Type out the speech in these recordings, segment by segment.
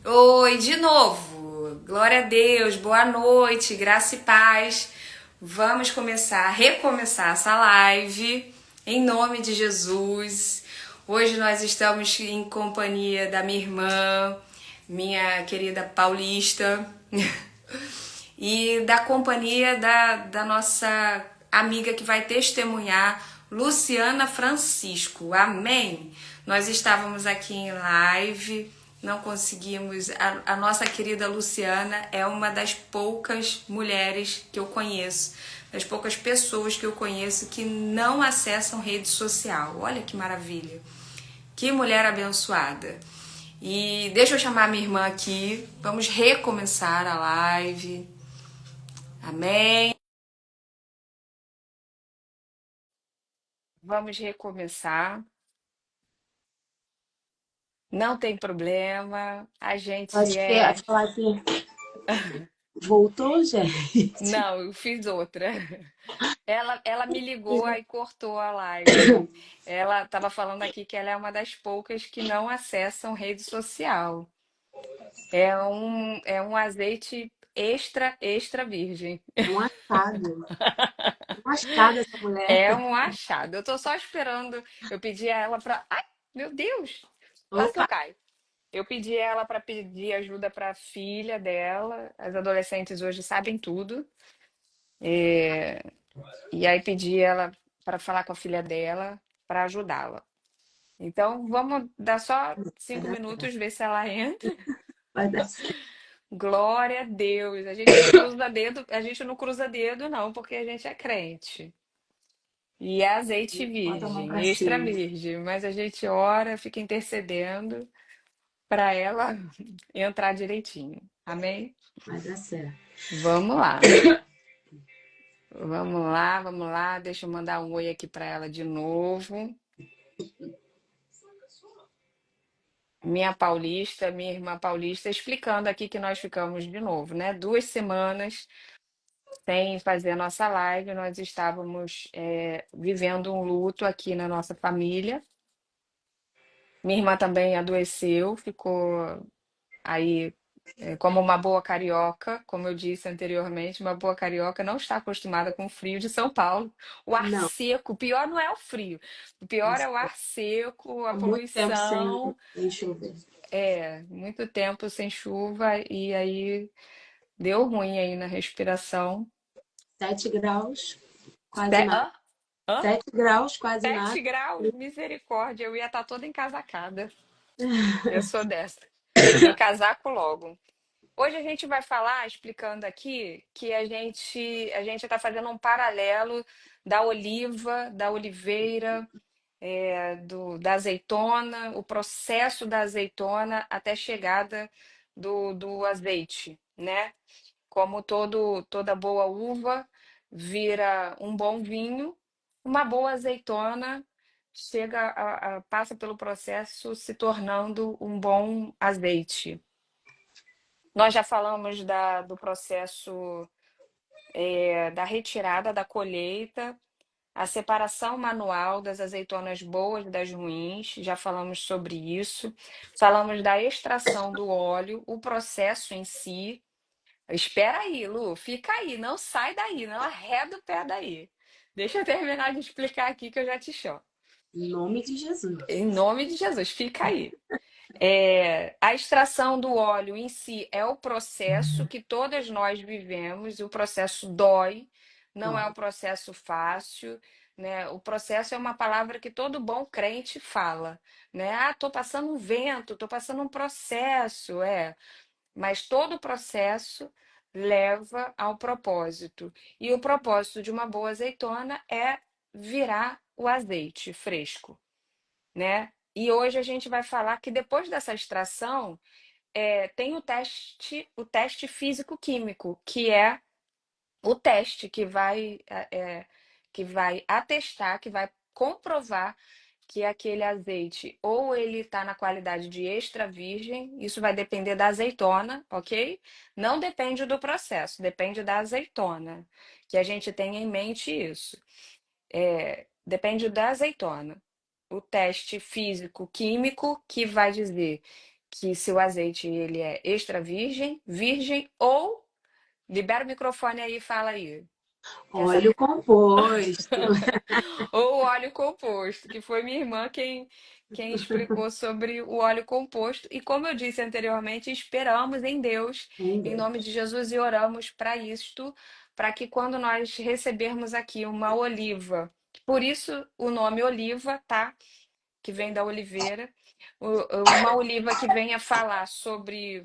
Oi, de novo. Glória a Deus, boa noite, graça e paz. Vamos recomeçar essa live em nome de Jesus. Hoje nós estamos em companhia da minha irmã, minha querida Paulista, e da companhia da nossa amiga que vai testemunhar, Luciana Francisco. Amém? Nós estávamos aqui em live, não conseguimos. A nossa querida Luciana é uma das poucas mulheres que eu conheço, das poucas pessoas que eu conheço que não acessam rede social. Olha que maravilha! Que mulher abençoada! E deixa eu chamar minha irmã aqui. Vamos recomeçar a live. Amém. Vamos recomeçar. Não tem problema. A gente Acho que a é. live voltou, gente. Não, eu fiz outra. Ela me ligou aí cortou a live. Ela estava falando aqui que ela é uma das poucas que não acessam rede social. É um azeite extra virgem. É um achado. É um achado essa mulher. É um achado. Eu tô só esperando. Eu pedi a ela para. Ai, meu Deus! Quase que eu Opa, caio. Eu pedi ela para pedir ajuda para a filha dela. As adolescentes hoje sabem tudo. E aí pedi ela para falar com a filha dela para ajudá-la. Então vamos dar só vai cinco dar certo. minutos, ver se ela entra. Vai dar certo. Glória a Deus. A gente não cruza dedo, a gente não cruza dedo, não, porque a gente é crente. E é azeite Bota a mão virgem, pra extra cima. virgem, mas a gente ora, fica intercedendo para ela entrar direitinho. Amém? Vai dar certo. Vamos lá. Vamos lá, vamos lá. Deixa eu mandar um oi aqui para ela de novo. Minha irmã Paulista, explicando aqui que nós ficamos de novo, né? 2 semanas sem fazer a nossa live. Nós estávamos vivendo um luto aqui na nossa família. Minha irmã também adoeceu, ficou aí como uma boa carioca, como eu disse anteriormente, uma boa carioca não está acostumada com o frio de São Paulo. O ar Não, seco, o pior não é o frio, o pior é o ar seco, a há muito tempo poluição, sem chover. muito tempo sem chuva e aí deu ruim aí na respiração. 7 graus, quase Se- nada. Hã? Hã? 7 graus, quase nada. 7 graus, misericórdia, eu ia estar toda encasacada. Eu sou dessa. Me casaco logo. Hoje a gente vai falar, explicando aqui, que a gente está fazendo um paralelo da oliva, da oliveira, da azeitona, o processo da azeitona até a chegada do azeite, né? Como toda boa uva vira um bom vinho, uma boa azeitona passa pelo processo se tornando um bom azeite. Nós já falamos do processo da retirada da colheita, a separação manual das azeitonas boas das ruins, já falamos sobre isso. Falamos da extração do óleo, o processo em si. Espera aí, Lu, fica aí, não sai daí, não arreda o pé daí. Deixa eu terminar de explicar aqui que eu já te chamo. Em nome de Jesus. Em nome de Jesus, fica aí. A extração do óleo em si é o processo que todas nós vivemos, e o processo dói, não é um Dói. processo fácil, né? O processo é uma palavra que todo bom crente fala, né? Ah, estou passando um vento, estou passando um processo, mas todo processo leva ao propósito. E o propósito de uma boa azeitona é virar o azeite fresco, né? E hoje a gente vai falar que depois dessa extração tem o teste físico-químico, que é o teste que vai atestar, que vai comprovar que aquele azeite ou ele está na qualidade de extra virgem, isso vai depender da azeitona, ok? Não depende do processo, depende da azeitona, que a gente tenha em mente isso. Depende da azeitona. O teste físico-químico que vai dizer que se o azeite ele é extra virgem, virgem ou libera o microfone aí e fala aí. Quer Óleo saber? composto. Ou o óleo composto, que foi minha irmã quem explicou sobre o óleo composto. E como eu disse anteriormente, esperamos em Deus, em Entendeu? nome de Jesus, e oramos para isto, para que quando nós recebermos aqui uma oliva, por isso o nome oliva, tá? Que vem da oliveira, uma oliva que venha falar sobre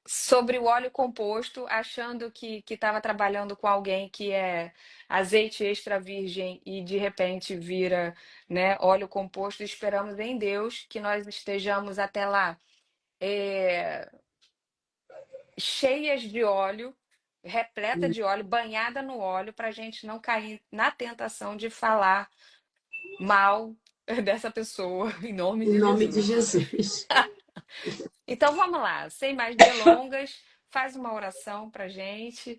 sobre o óleo composto, achando que estava trabalhando com alguém que é azeite extra virgem e de repente vira, né, óleo composto. Esperamos em Deus que nós estejamos até lá é, cheias de óleo, repleta de óleo, banhada no óleo, para a gente não cair na tentação de falar mal dessa pessoa, em nome Em de nome de Jesus. Jesus. Então vamos lá, sem mais delongas, faz uma oração para gente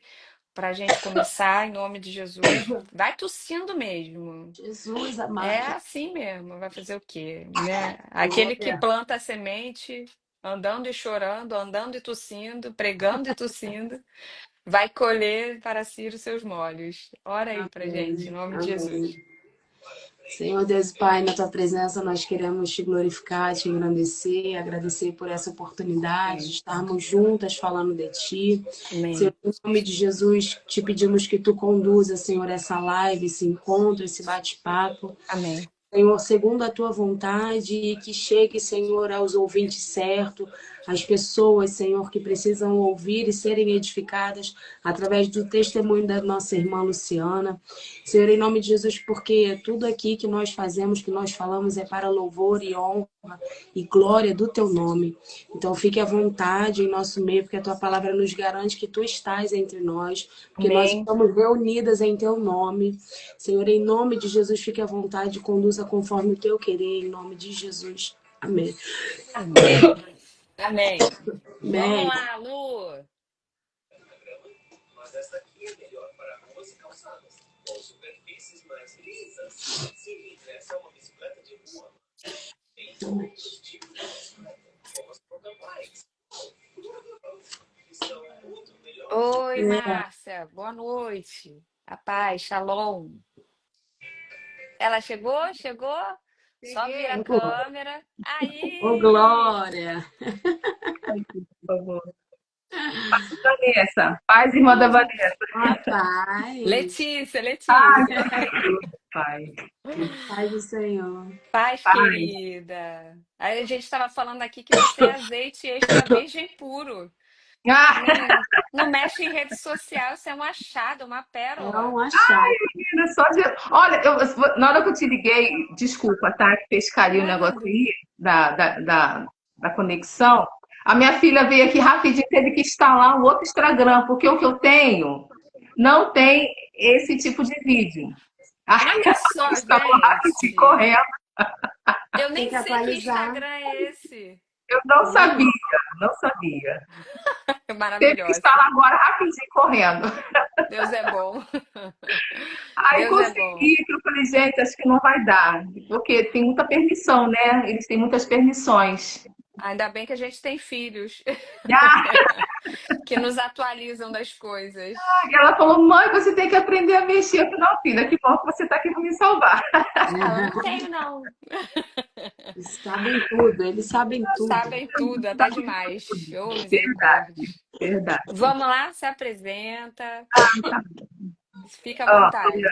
começar em nome de Jesus. Vai tossindo mesmo. Jesus É amado. assim mesmo, vai fazer o quê, né? Aquele que Glória. planta a semente, andando e chorando, andando e tossindo, pregando e tossindo, vai colher para si os seus molhos. Ora aí pra gente, em Amém. nome de Jesus. Amém. Senhor Deus e Pai, na tua presença nós queremos te glorificar, te engrandecer, agradecer por essa oportunidade de Amém. estarmos juntas falando de ti. Senhor, Amém. em nome de Jesus, te pedimos que tu conduza, Senhor, essa live, esse encontro, esse bate-papo. Amém. Senhor, segundo a tua vontade, e que chegue, Senhor, aos ouvintes certos, às pessoas, Senhor, que precisam ouvir e serem edificadas através do testemunho da nossa irmã Luciana. Senhor, em nome de Jesus, porque tudo aqui que nós fazemos, que nós falamos, é para louvor e honra e glória do teu nome. Então, fique à vontade em nosso meio, porque a tua palavra nos garante que tu estás entre nós, porque nós Amém. estamos reunidas em teu nome. Senhor, em nome de Jesus, fique à vontade, conduza conforme o teu querer, em nome de Jesus. Amém. Amém. Amém. Vamos Amém. lá, Lu. Oi, É. Márcia. Boa noite. A paz, shalom. Ela chegou? Chegou? Só vira a Cheguei. câmera. Ô, Aí! glória! Aqui, por favor. Vanessa, paz, irmã da Vanessa. Rapaz, Letícia, Ai, Letícia. pai. paz do Senhor. Paz, Paz. querida. Aí a gente estava falando aqui que você é azeite extra virgem puro. Ah, Não, não mexe em rede social, você é um achado, uma É pérola. um achado. menina, só de... Olha, na hora que eu te liguei, desculpa, tá? Que pescaria o negócio Nada. aí da conexão. A minha filha veio aqui rapidinho, teve que instalar um outro Instagram, porque o que eu tenho não tem esse tipo de vídeo. Aí Olha ela só, instalou rapidinho, gente. correndo. Eu Tem nem que sei que atualizar. Instagram é esse. Eu não Tá vendo? sabia, não sabia. Teve que Maravilhosa. instalar agora rapidinho, correndo. Deus é bom. Aí Deus é bom. consegui, que eu falei, gente, acho que não vai dar, porque tem muita permissão, né? Eles têm muitas permissões. Ainda bem que a gente tem filhos Ah, que nos atualizam das coisas. e ela falou, mãe, você tem que aprender a mexer. Eu falei, não, filha, que bom que você está aqui para me salvar. Ah, eu não tenho, não. Eles sabem tudo, eles sabem tudo. Sabem tudo, até demais. Ô, Verdade, misericórdia. verdade. Vamos lá, se apresenta. Fica à Ó, vontade.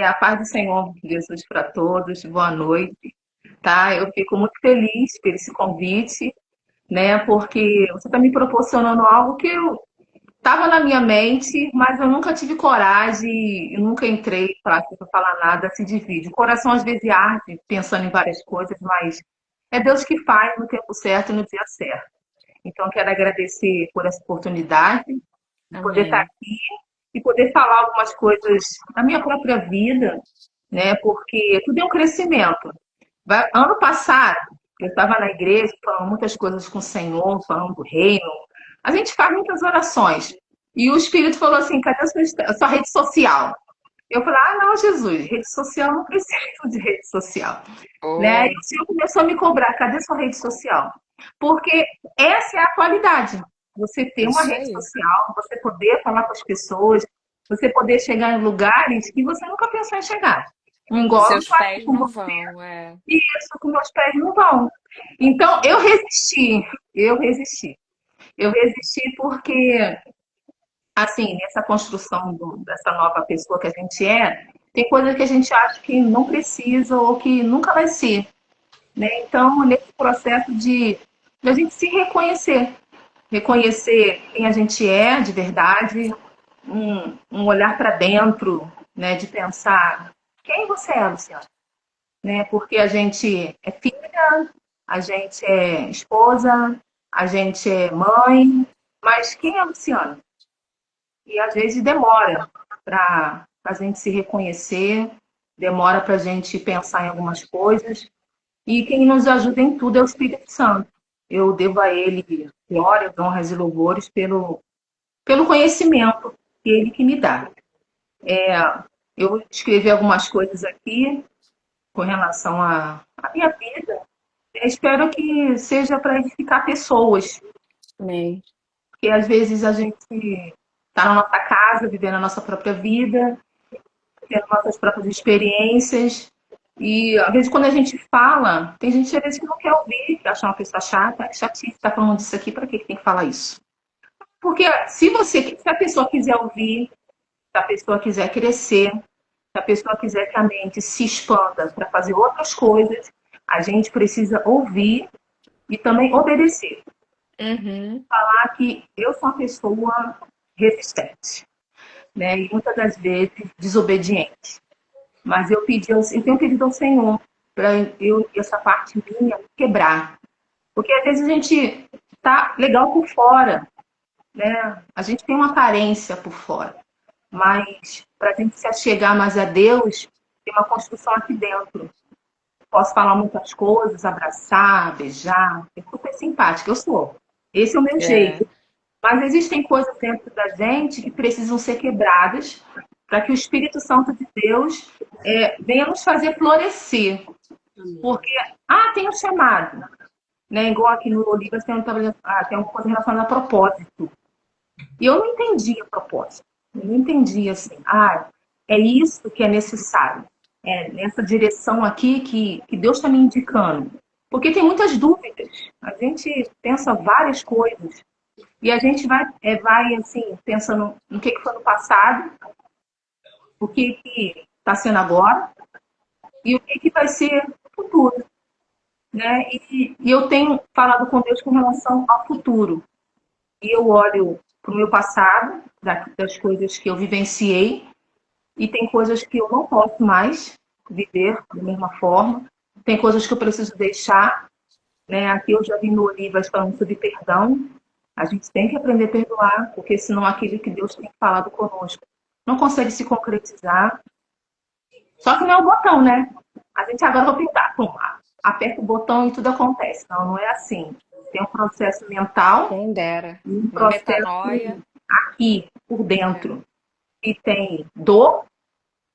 a paz do Senhor Jesus para todos, boa noite, tá? Eu fico muito feliz por esse convite, né? Porque você está me proporcionando algo que eu estava na minha mente, mas eu nunca tive coragem, eu nunca entrei para falar nada assim de vídeo. O coração às vezes arde pensando em várias coisas, mas é Deus que faz no tempo certo e no dia certo. Então, eu quero agradecer por essa oportunidade de poder estar Amém. aqui e poder falar algumas coisas da minha própria vida, né? Porque tudo é um crescimento. Ano passado, eu estava na igreja falando muitas coisas com o Senhor, falando do reino. A gente faz muitas orações. E o Espírito falou assim: cadê a sua rede social? Eu falei, ah, não, Jesus, rede social não precisa de rede social. Né? E Oh, o Senhor começou a me cobrar, cadê sua rede social? Porque essa é a atualidade. Você ter uma isso rede aí. social, você poder falar com as pessoas, você poder chegar em lugares que você nunca pensou em chegar. Que Igual eu seus tô aqui pés com não você, vão, é. isso, com meus pés não vão. Então, Isso aí. eu resisti. Eu resisti porque, assim, nessa construção dessa nova pessoa que a gente é, tem coisas que a gente acha que não precisa ou que nunca vai ser, né? Então, nesse processo de a gente se reconhecer, reconhecer quem a gente é de verdade, um olhar para dentro, né? De pensar quem você é, Luciana, né? Porque a gente é filha, a gente é esposa, a gente é mãe, mas quem é a Luciana? E às vezes demora para a gente se reconhecer, demora para a gente pensar em algumas coisas. E quem nos ajuda em tudo é o Espírito Santo. Eu devo a ele glórias, honras e louvores pelo conhecimento que ele que me dá. Eu escrevi algumas coisas aqui com relação à minha vida. Eu espero que seja para edificar pessoas, Amém. porque às vezes a gente está na nossa casa, vivendo a nossa própria vida, tendo nossas próprias experiências. E às vezes quando a gente fala, tem gente às vezes que não quer ouvir, que acha uma pessoa chata, é chatice, tá falando disso aqui, para que tem que falar isso? Porque se a pessoa quiser ouvir, se a pessoa quiser crescer, se a pessoa quiser que a mente se expanda para fazer outras coisas, a gente precisa ouvir e também obedecer. Uhum. Falar que eu sou uma pessoa resistente, né? E muitas das vezes desobediente. Mas eu tenho pedido ao Senhor para eu essa parte minha quebrar. Porque às vezes a gente tá legal por fora, né? A gente tem uma aparência por fora. Mas para a gente se achegar mais a Deus, tem uma construção aqui dentro. Posso falar muitas coisas, abraçar, beijar, ser super simpática, eu sou. Esse é o meu É. jeito. Mas existem coisas dentro da gente que precisam ser quebradas para que o Espírito Santo de Deus venha nos fazer florescer. Amém. Porque, tem um chamado, né? Igual aqui no Olivas tem uma coisa relacionada a propósito. E eu não entendi a propósito. Eu não entendi assim, é isso que é necessário. É nessa direção aqui que Deus está me indicando. Porque tem muitas dúvidas. A gente pensa várias coisas. E a gente vai assim, pensando no que foi no passado, o que está sendo agora e o que vai ser no futuro. Né? E eu tenho falado com Deus com relação ao futuro. E eu olho para o meu passado, das coisas que eu vivenciei, e tem coisas que eu não posso mais viver da mesma forma, tem coisas que eu preciso deixar. Né? Aqui eu já vi no Olivas falando sobre perdão. A gente tem que aprender a perdoar, porque senão aquilo que Deus tem falado conosco não consegue se concretizar. Só que não é o botão, né? A gente agora vai pintar, pum, aperta o botão e tudo acontece. Não, não é assim. Tem um processo mental Quem dera. e um Uma processo metanoia. aqui, por É. dentro. E tem dor,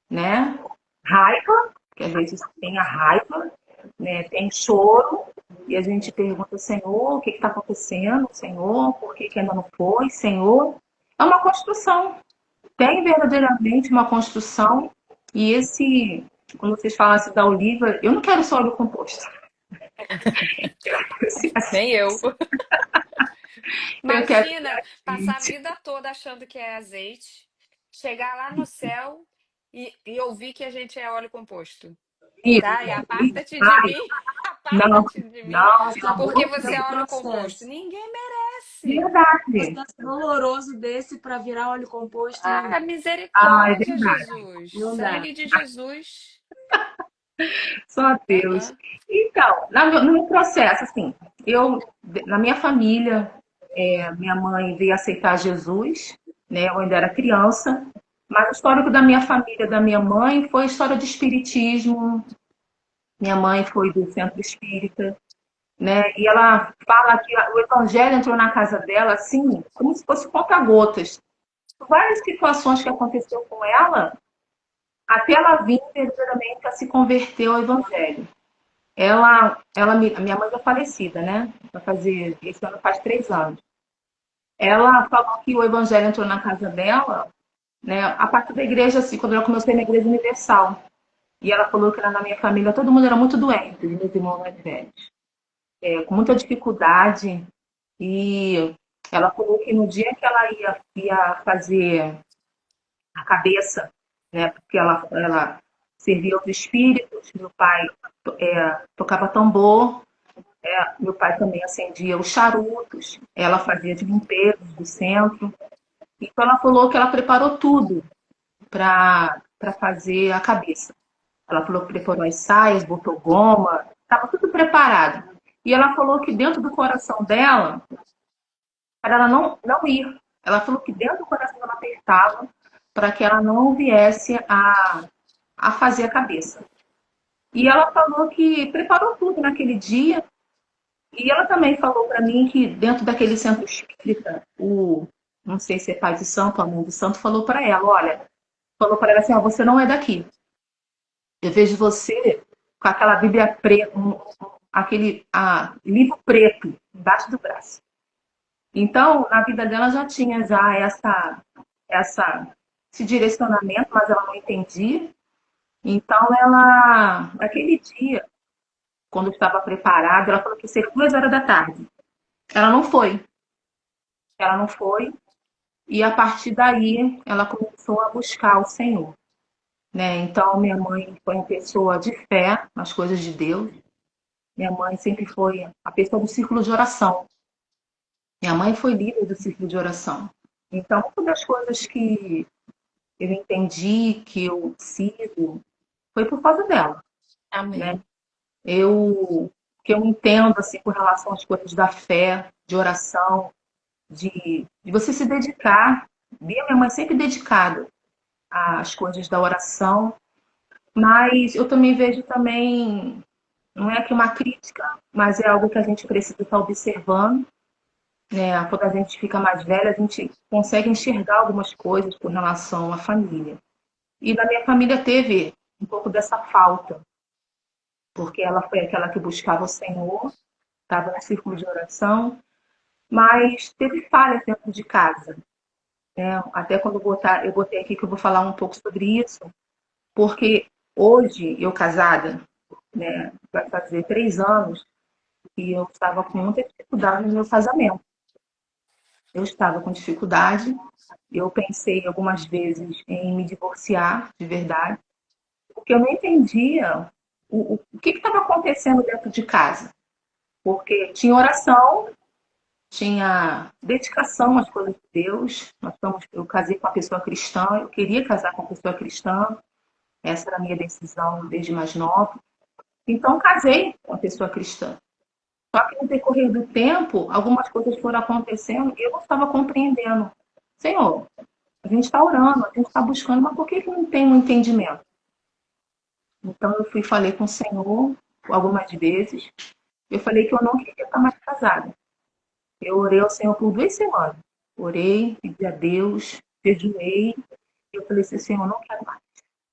né? Raiva, que às vezes tem a raiva, né? Tem choro, e a gente pergunta, Senhor, o que está acontecendo? Senhor, por que, que ainda não foi? Senhor, é uma construção. Tem verdadeiramente uma construção, e quando vocês falassem da oliva, eu não quero só óleo composto. Nem eu. Eu quero Imagina passar a azeite. vida toda achando que é azeite, chegar lá no céu e ouvir que a gente é óleo composto. Isso. Tá? E aparta-te de mim, Não, aparta-te de mim, não, pelo Passar amor porque de por você é Deus. tanto óleo composto. processo. Ninguém merece. Verdade. Processo doloroso desse para virar óleo composto, não Ah, dá. É misericórdia, verdade. Jesus. Não dá. Sangue de Jesus. Só Deus. Ah, Então, no meu processo, assim, na minha família, minha mãe veio aceitar Jesus, né? Eu ainda era criança, mas o histórico da minha família, da minha mãe, foi história de espiritismo. Minha mãe foi do centro espírita, né? E ela fala que o evangelho entrou na casa dela, assim, como se fosse conta-gotas. Várias situações que aconteceu com ela, até ela vir verdadeiramente a se converter ao Evangelho. Minha mãe é falecida, né? Vai fazer, esse ano faz 3 anos. Ela falou que o Evangelho entrou na casa dela, né? A partir da igreja, assim, quando ela começou na Igreja Universal. E ela falou que na minha família todo mundo era muito doente, meus irmãos mais velhos, com muita dificuldade. E ela falou que no dia que ela ia fazer a cabeça, né? Porque ela servia aos espíritos, meu pai tocava tambor, meu pai também acendia os charutos, ela fazia de limpeza do centro. Então ela falou que ela preparou tudo para fazer a cabeça. Ela falou que preparou as saias, botou goma, estava tudo preparado. E ela falou que dentro do coração dela, para ela não ir. Ela falou que dentro do coração ela apertava para que ela não viesse a fazer a cabeça. E ela falou que preparou tudo naquele dia. E ela também falou para mim que dentro daquele centro espírita, não sei se é pai de santo ou mãe de santo, falou para ela assim, ó, você não é daqui. Eu vejo você com aquela Bíblia preta, aquele livro preto embaixo do braço. Então, na vida dela já tinha esse direcionamento, mas ela não entendia. Então, naquele dia, quando estava preparada, ela falou que seria 2 horas da tarde. Ela não foi. Ela não foi. E a partir daí, ela começou a buscar o Senhor. Né? Então, minha mãe foi uma pessoa de fé nas coisas de Deus. Minha mãe sempre foi a pessoa do círculo de oração. Minha mãe foi líder do círculo de oração. Então, uma das coisas que eu entendi, que eu sigo, foi por causa dela. Né? Amém. Que eu entendo assim, com relação às coisas da fé, de oração, de você se dedicar. Vi a minha mãe sempre dedicada às coisas da oração, mas eu também vejo também, não é que uma crítica, mas é algo que a gente precisa estar observando, né? Quando a gente fica mais velha, a gente consegue enxergar algumas coisas com relação à família. E na minha família teve um pouco dessa falta, porque ela foi aquela que buscava o Senhor, estava no círculo de oração, mas teve falhas dentro de casa. Né? Até quando eu botei aqui que eu vou falar um pouco sobre isso, porque hoje, eu casada, né, vai fazer 3 anos, e eu estava com muita dificuldade no meu casamento. Eu estava com dificuldade, eu pensei algumas vezes em me divorciar, de verdade, porque eu não entendia o que estava acontecendo dentro de casa. Porque tinha oração, tinha dedicação às coisas de Deus. Eu casei com uma pessoa cristã, eu queria casar com uma pessoa cristã, essa era a minha decisão desde mais nova. Então, casei com uma pessoa cristã. Só que no decorrer do tempo, algumas coisas foram acontecendo e eu não estava compreendendo. Senhor, a gente está orando, a gente está buscando, mas por que não tem um entendimento? Então, eu fui e falei com o Senhor algumas vezes. Eu falei que eu não queria estar mais casada. Eu orei ao Senhor por 2 semanas. Orei, pedi a Deus, jejuei. Eu falei assim, Senhor, eu não quero mais.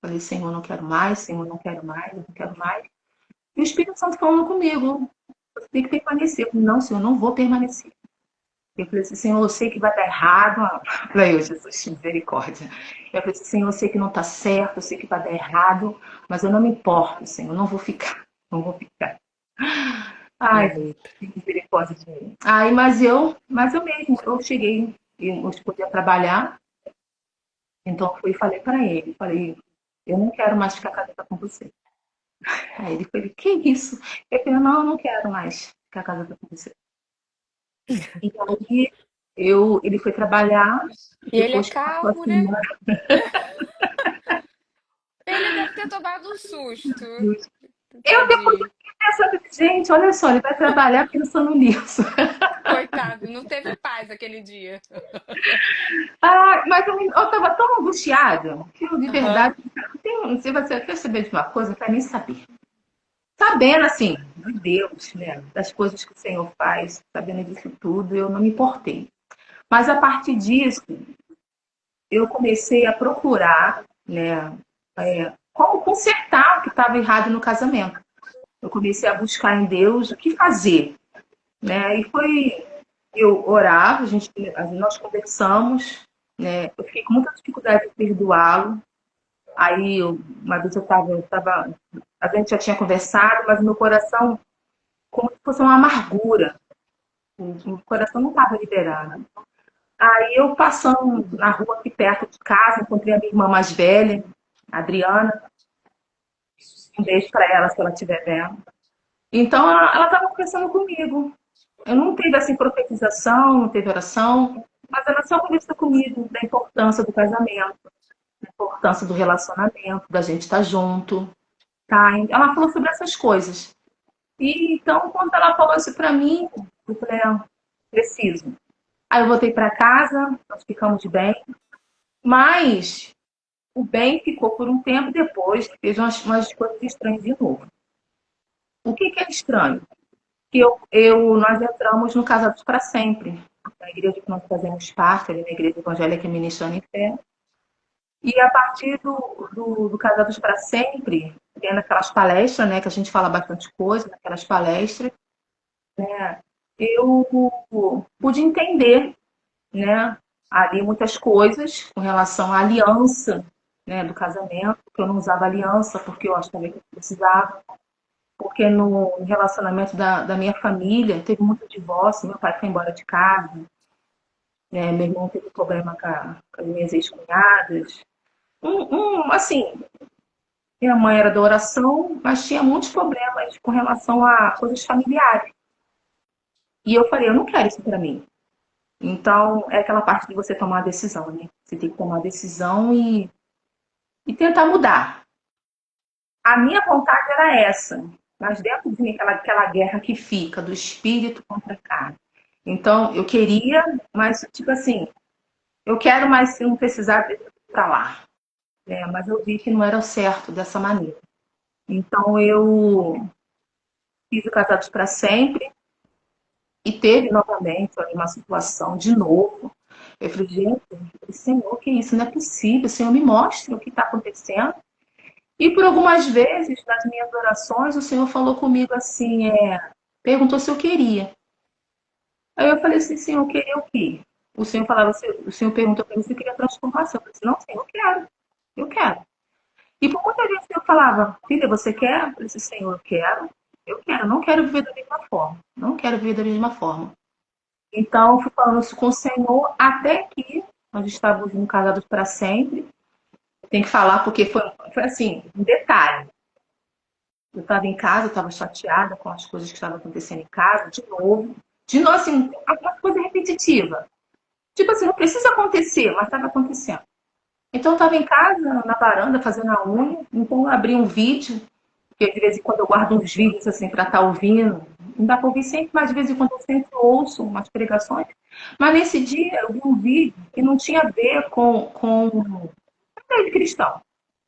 Falei, Senhor, eu não quero mais, Senhor, eu não quero mais, eu não quero mais. E o Espírito Santo falando comigo, você tem que permanecer. Eu falei, não, Senhor, eu não vou permanecer. Eu falei assim, Senhor, eu sei que vai dar errado. Falei, Jesus, misericórdia. Eu falei assim, Senhor, eu sei que não está certo, eu sei que vai dar errado, mas eu não me importo, Senhor, eu não vou ficar. Não vou ficar. Ai, misericórdia de mim. Ai, mas eu mesmo, eu cheguei, eu podia trabalhar, então eu fui e falei para ele, falei, eu não quero mais ficar casada com você. Aí ele falou, que isso? Eu falei, não, eu não quero mais ficar casada com você. E aí ele foi trabalhar, E ele é depois passou a calmo, né? semana. Ele deve ter tomado um susto. Eu depois Tadinho. fiquei pensando, gente, olha só, ele vai trabalhar pensando nisso. Coitado, não teve paz aquele dia. Ah, mas eu estava tão angustiada que eu, de Aham. verdade, se você quer saber de uma coisa, eu quero nem saber. Sabendo, assim, de Deus, né, das coisas que o Senhor faz, sabendo disso tudo, eu não me importei. Mas a partir disso, eu comecei a procurar, né, como consertar o que estava errado no casamento. Eu comecei a buscar em Deus o que fazer, né? E foi, eu orava, nós conversamos, né? Eu fiquei com muita dificuldade de perdoá-lo. Aí, uma vez a gente já tinha conversado, mas o meu coração, como se fosse uma amargura, o coração não estava liberado. Aí eu passando na rua aqui perto de casa, encontrei a minha irmã mais velha, a Adriana, um beijo para ela se ela estiver vendo. Então ela estava conversando comigo. Eu não teve assim profetização, não teve oração, mas ela só conversa comigo da importância do casamento, da importância do relacionamento, da gente estar junto, tá? Ela falou sobre essas coisas. E então quando ela falou isso para mim, eu falei, preciso. Aí eu voltei para casa, nós ficamos bem, mas o bem ficou por um tempo depois, fez umas coisas estranhas de novo. O que é estranho? Que nós entramos no Casados para Sempre, na igreja que nós fazemos parte, ali na igreja evangélica Ministrando em Fé. E a partir do Casados para Sempre, tendo aquelas palestras, né, que a gente fala bastante coisa, naquelas palestras, né, eu pude entender, né, ali muitas coisas com relação à aliança, né, do casamento, que eu não usava aliança porque eu achava que eu precisava, porque no relacionamento da minha família teve muito divórcio, meu pai foi embora de casa, né, meu irmão teve problema com as minhas ex-cunhadas. Assim, minha mãe era da oração, mas tinha muitos problemas com relação a coisas familiares. E eu falei, eu não quero isso para mim. Então, é aquela parte de você tomar a decisão, né? Você tem que tomar a decisão e tentar mudar. A minha vontade era essa, mas dentro de mim, aquela guerra que fica do espírito contra a carne. Então, eu queria, mas, tipo assim, eu quero, mas se não precisar, deixa pra lá. Mas eu vi que não era o certo dessa maneira. Então, eu fiz o Casados para Sempre e teve novamente uma situação de novo. Eu falei, gente, Senhor, que isso? Não é possível. Senhor, me mostra o que está acontecendo. E por algumas vezes, nas minhas orações, o Senhor falou comigo assim, perguntou se eu queria. Aí eu falei assim, Senhor, eu queria o quê? O Senhor falava, o Senhor perguntou para mim se eu queria transformação. Eu falei assim, não, Senhor, eu quero. E por muitas vezes eu falava, filha, você quer? Eu falei assim, Senhor, eu quero, não quero viver da mesma forma. Não quero viver da mesma forma. Então, eu fui falando isso com o Senhor até que nós estávamos casados para sempre. Tem que falar porque foi assim, um detalhe. Eu estava em casa, eu estava chateada com as coisas que estavam acontecendo em casa, de novo. De novo, assim, uma coisa repetitiva. Tipo assim, não precisa acontecer, mas estava acontecendo. Então, eu estava em casa, na varanda, fazendo a unha. Então, eu abri um vídeo, porque de vez em quando eu guardo uns vídeos, assim, para estar ouvindo. Não dá para ouvir sempre, mas de vez em quando eu sempre ouço umas pregações. Mas nesse dia, eu vi um vídeo que não tinha a ver com de cristão.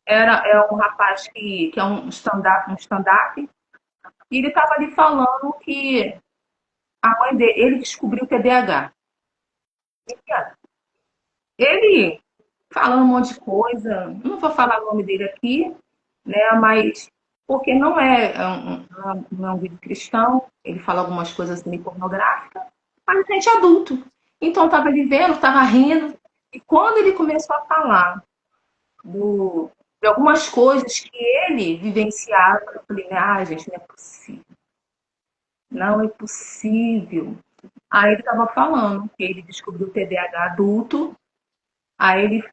É um rapaz que é um stand-up, e ele estava ali falando que a mãe dele, ele descobriu TDAH. Ele falando um monte de coisa, não vou falar o nome dele aqui, né? Mas porque não é um vídeo cristão, ele fala algumas coisas meio pornográficas, mas a gente é adulto. Então estava ali vendo, estava rindo, e quando ele começou a falar de algumas coisas que ele vivenciava, eu falei, gente, não é possível. Não é possível. Aí ele estava falando que ele descobriu o TDAH adulto. Aí ele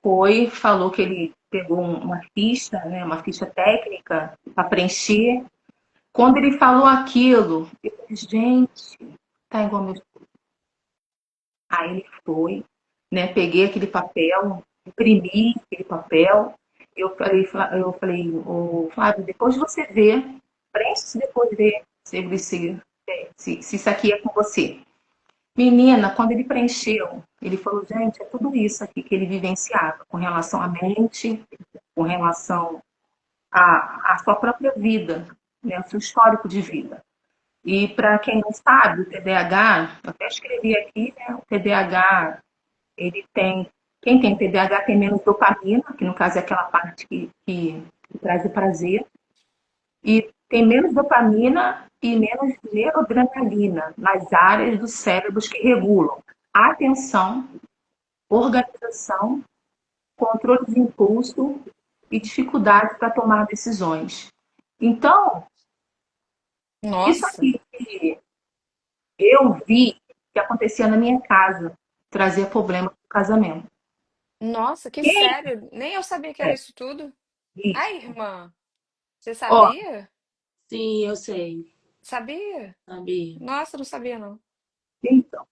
falou que ele pegou uma ficha, né, uma ficha técnica para preencher. Quando ele falou aquilo, eu falei, gente, tá igual meu. Aí ele foi, né, peguei aquele papel, imprimi aquele papel. Eu falei, ô, Flávio, depois você vê, preenche depois vê se isso aqui é com você. Menina, quando ele preencheu, ele falou, gente, é tudo isso aqui que ele vivenciava, com relação à mente, com relação à sua própria vida, né, ao seu histórico de vida. E para quem não sabe, o TDAH, eu até escrevi aqui, né, o TDAH, ele tem Quem tem TDAH tem menos dopamina, que no caso é aquela parte que traz o prazer, e tem menos dopamina e menos noradrenalina nas áreas dos cérebros que regulam a atenção, organização, controle de impulso e dificuldade para tomar decisões. Então, isso Nossa, aqui que eu vi que acontecia na minha casa trazia problema para o casamento. nossa, que Quem sério. Nem eu sabia que era é isso tudo. Ai, isso? irmã, você Ó, sabia? Sim, eu sei, Sabia? sabia. Nossa, não sabia não. então,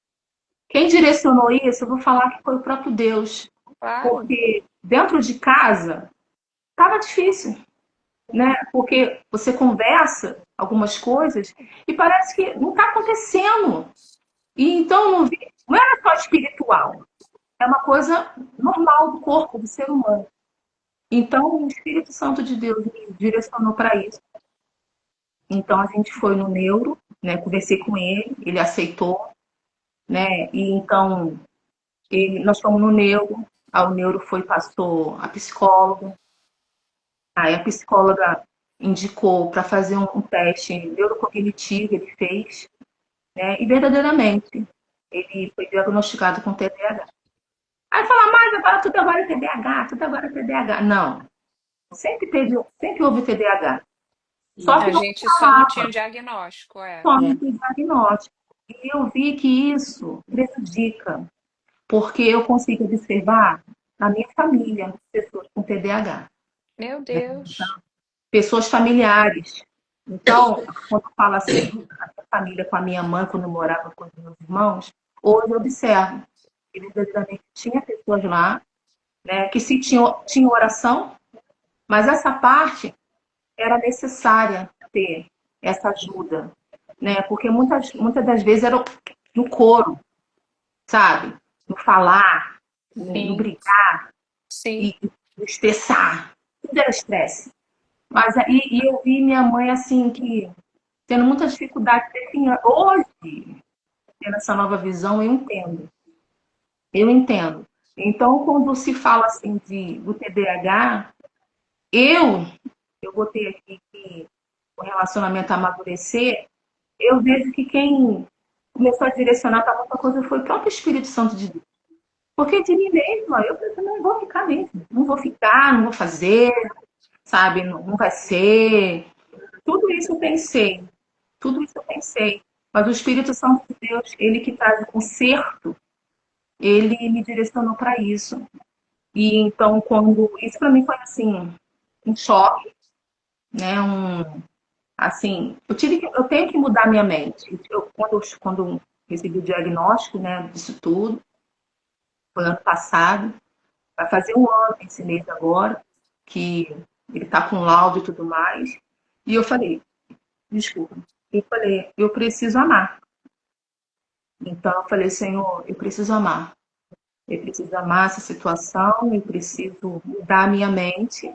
quem direcionou isso, eu vou falar que foi o próprio Deus, Claro. porque dentro de casa estava difícil, né? Porque você conversa algumas coisas e parece que não está acontecendo. E então não era só espiritual, é uma coisa normal do corpo do ser humano. Então o Espírito Santo de Deus me direcionou para isso. Então a gente foi no neuro, né? Conversei com ele, ele aceitou, né? E então nós fomos no neuro, aí o neuro foi passou a psicóloga, aí a psicóloga indicou para fazer um teste neurocognitivo, ele fez, né? E verdadeiramente ele foi diagnosticado com TDAH. Aí fala, mas agora tudo agora é TDAH, tudo agora é TDAH. Não, sempre houve TDAH. Só que A não gente só não tinha falava, o diagnóstico, é. só não É. tinha diagnóstico. E eu vi que isso prejudica, porque eu consigo observar na minha família pessoas com TDAH, Meu né? Deus. Pessoas familiares. Então, quando eu falo assim, a minha família com a minha mãe, quando eu morava com os meus irmãos, hoje eu observo que verdadeiramente tinha pessoas lá, né, que se tinha oração, mas essa parte era necessária ter essa ajuda, né? Porque muitas das vezes era no coro, sabe? No falar, no Sim, brigar sim. e no estressar. Tudo era estresse. Mas aí e eu vi minha mãe assim que tendo muita dificuldade de definir. Hoje, tendo essa nova visão, eu entendo. Eu entendo. Então, quando se fala assim do TDAH, eu eu botei aqui que o relacionamento amadurecer, eu vejo que quem começou a direcionar para muita coisa foi o próprio Espírito Santo de Deus. Porque de mim mesma, eu pensei, não vou ficar mesmo, não vou ficar, não vou fazer, sabe, não vai ser. Tudo isso eu pensei, tudo isso eu pensei. Mas o Espírito Santo de Deus, ele que traz o conserto, ele me direcionou para isso. E então, quando. Isso para mim foi assim, um choque, né? Assim, eu tenho que mudar minha mente. Quando recebi o diagnóstico, né, disso tudo, foi ano passado, vai fazer um ano esse mês agora, que ele tá com laudo e tudo mais. E eu falei, desculpa, eu falei, eu preciso amar. Então eu falei, Senhor, eu preciso amar. Eu preciso amar essa situação, eu preciso mudar a minha mente,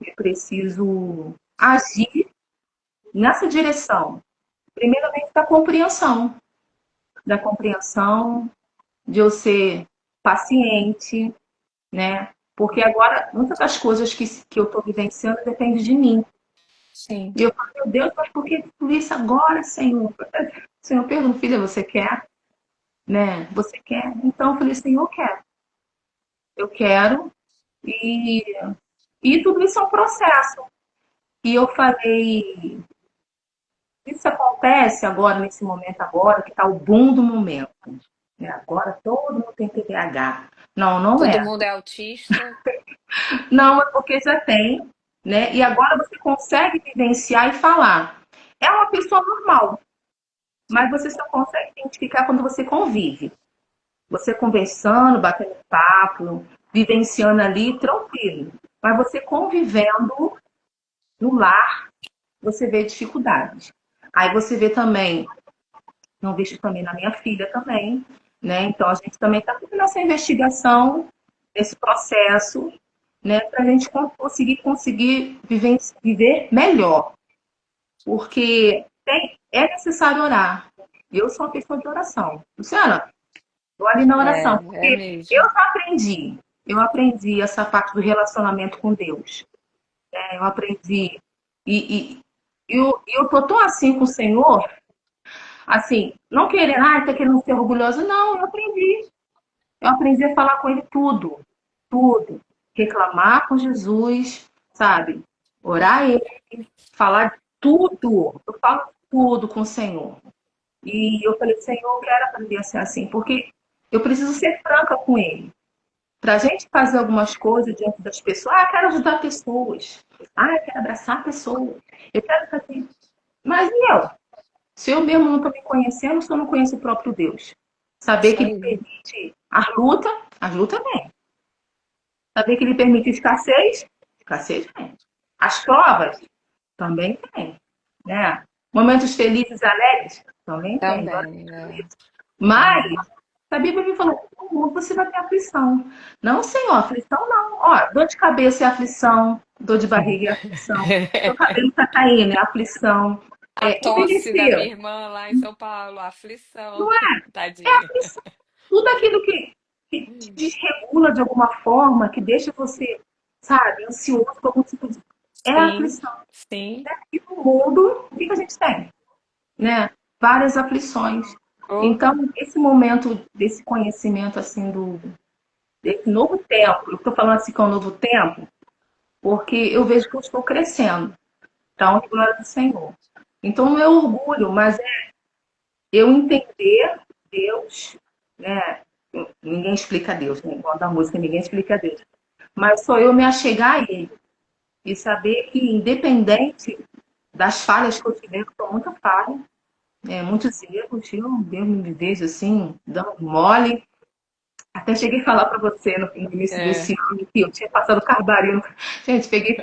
eu preciso agir nessa direção. Primeiramente da compreensão, de eu ser paciente, né? Porque agora muitas das coisas que eu estou vivenciando depende de mim. Sim. E eu falo, meu Deus, mas por que tudo isso agora, Senhor? Senhor, pergunta, filha, você quer? Né? Você quer? Então eu falei, Senhor, eu quero, e, e tudo isso é um processo. E eu falei, isso acontece agora, nesse momento agora, que está o boom do momento. Né? Agora todo mundo tem TDAH. Não, não Todo é. mundo é autista. Não é porque já tem, né? E agora você consegue vivenciar e falar. É uma pessoa normal, mas você só consegue identificar quando você convive. Você conversando, batendo papo, vivenciando ali, tranquilo. Mas você convivendo no lar, você vê dificuldades. Aí você vê também, não vejo também na minha filha também, né? Então a gente também está tudo nessa investigação, nesse processo, né? Para a gente conseguir viver melhor. Porque é necessário orar. Eu sou uma pessoa de oração. Luciana, Tô ali na oração, É porque eu mesmo. já aprendi. Eu aprendi essa parte do relacionamento com Deus. Eu aprendi. E, eu tô tão assim com o Senhor, assim, não querendo, tá querendo ser orgulhosa. Não, eu aprendi. Eu aprendi a falar com ele tudo, tudo. Reclamar com Jesus, sabe? Orar a ele, falar tudo. Eu falo tudo com o Senhor. E eu falei, Senhor, eu quero aprender a ser assim, porque eu preciso ser franca com ele. Para a gente fazer algumas coisas diante das pessoas, eu quero ajudar pessoas. Eu quero abraçar pessoas. Eu quero fazer. Mas e eu? Se eu mesmo não estou me conhecendo, se eu não conheço o próprio Deus. Saber Isso que Ele aí. permite as lutas vêm. Saber que Ele permite escassez vem. As provas também vem. Né? Momentos felizes e alegres também vem. Também, é. Mas Também. a Bíblia me falou, no mundo você vai ter aflição. Não, Senhor, aflição não. Ó, dor de cabeça é aflição, dor de barriga é aflição, seu cabelo tá caindo é aflição, A tosse da minha envelhecer, irmã lá em São Paulo, a não aflição, é? É tadinha. aflição. Tudo aquilo que te desregula de alguma forma, que deixa você, sabe, ansioso por algum tipo de... É Sim, aflição. sim. E no mundo, o que a gente tem? Né? Várias aflições. Oh, Então, esse momento desse conhecimento, assim, desse novo tempo, eu estou falando assim que é um novo tempo, porque eu vejo que eu estou crescendo. Então, glória do Senhor. Então, não é orgulho, mas é eu entender Deus, né? Ninguém explica Deus, né? Igual da música, ninguém explica Deus. Mas só eu me achegar a Ele e saber que, independente das falhas que eu tiver, que eu sou muita falha, muitos erros, eu me vejo assim, dando mole. Até cheguei a falar para você no início é. desse ano que eu tinha passado carbarino. Gente, peguei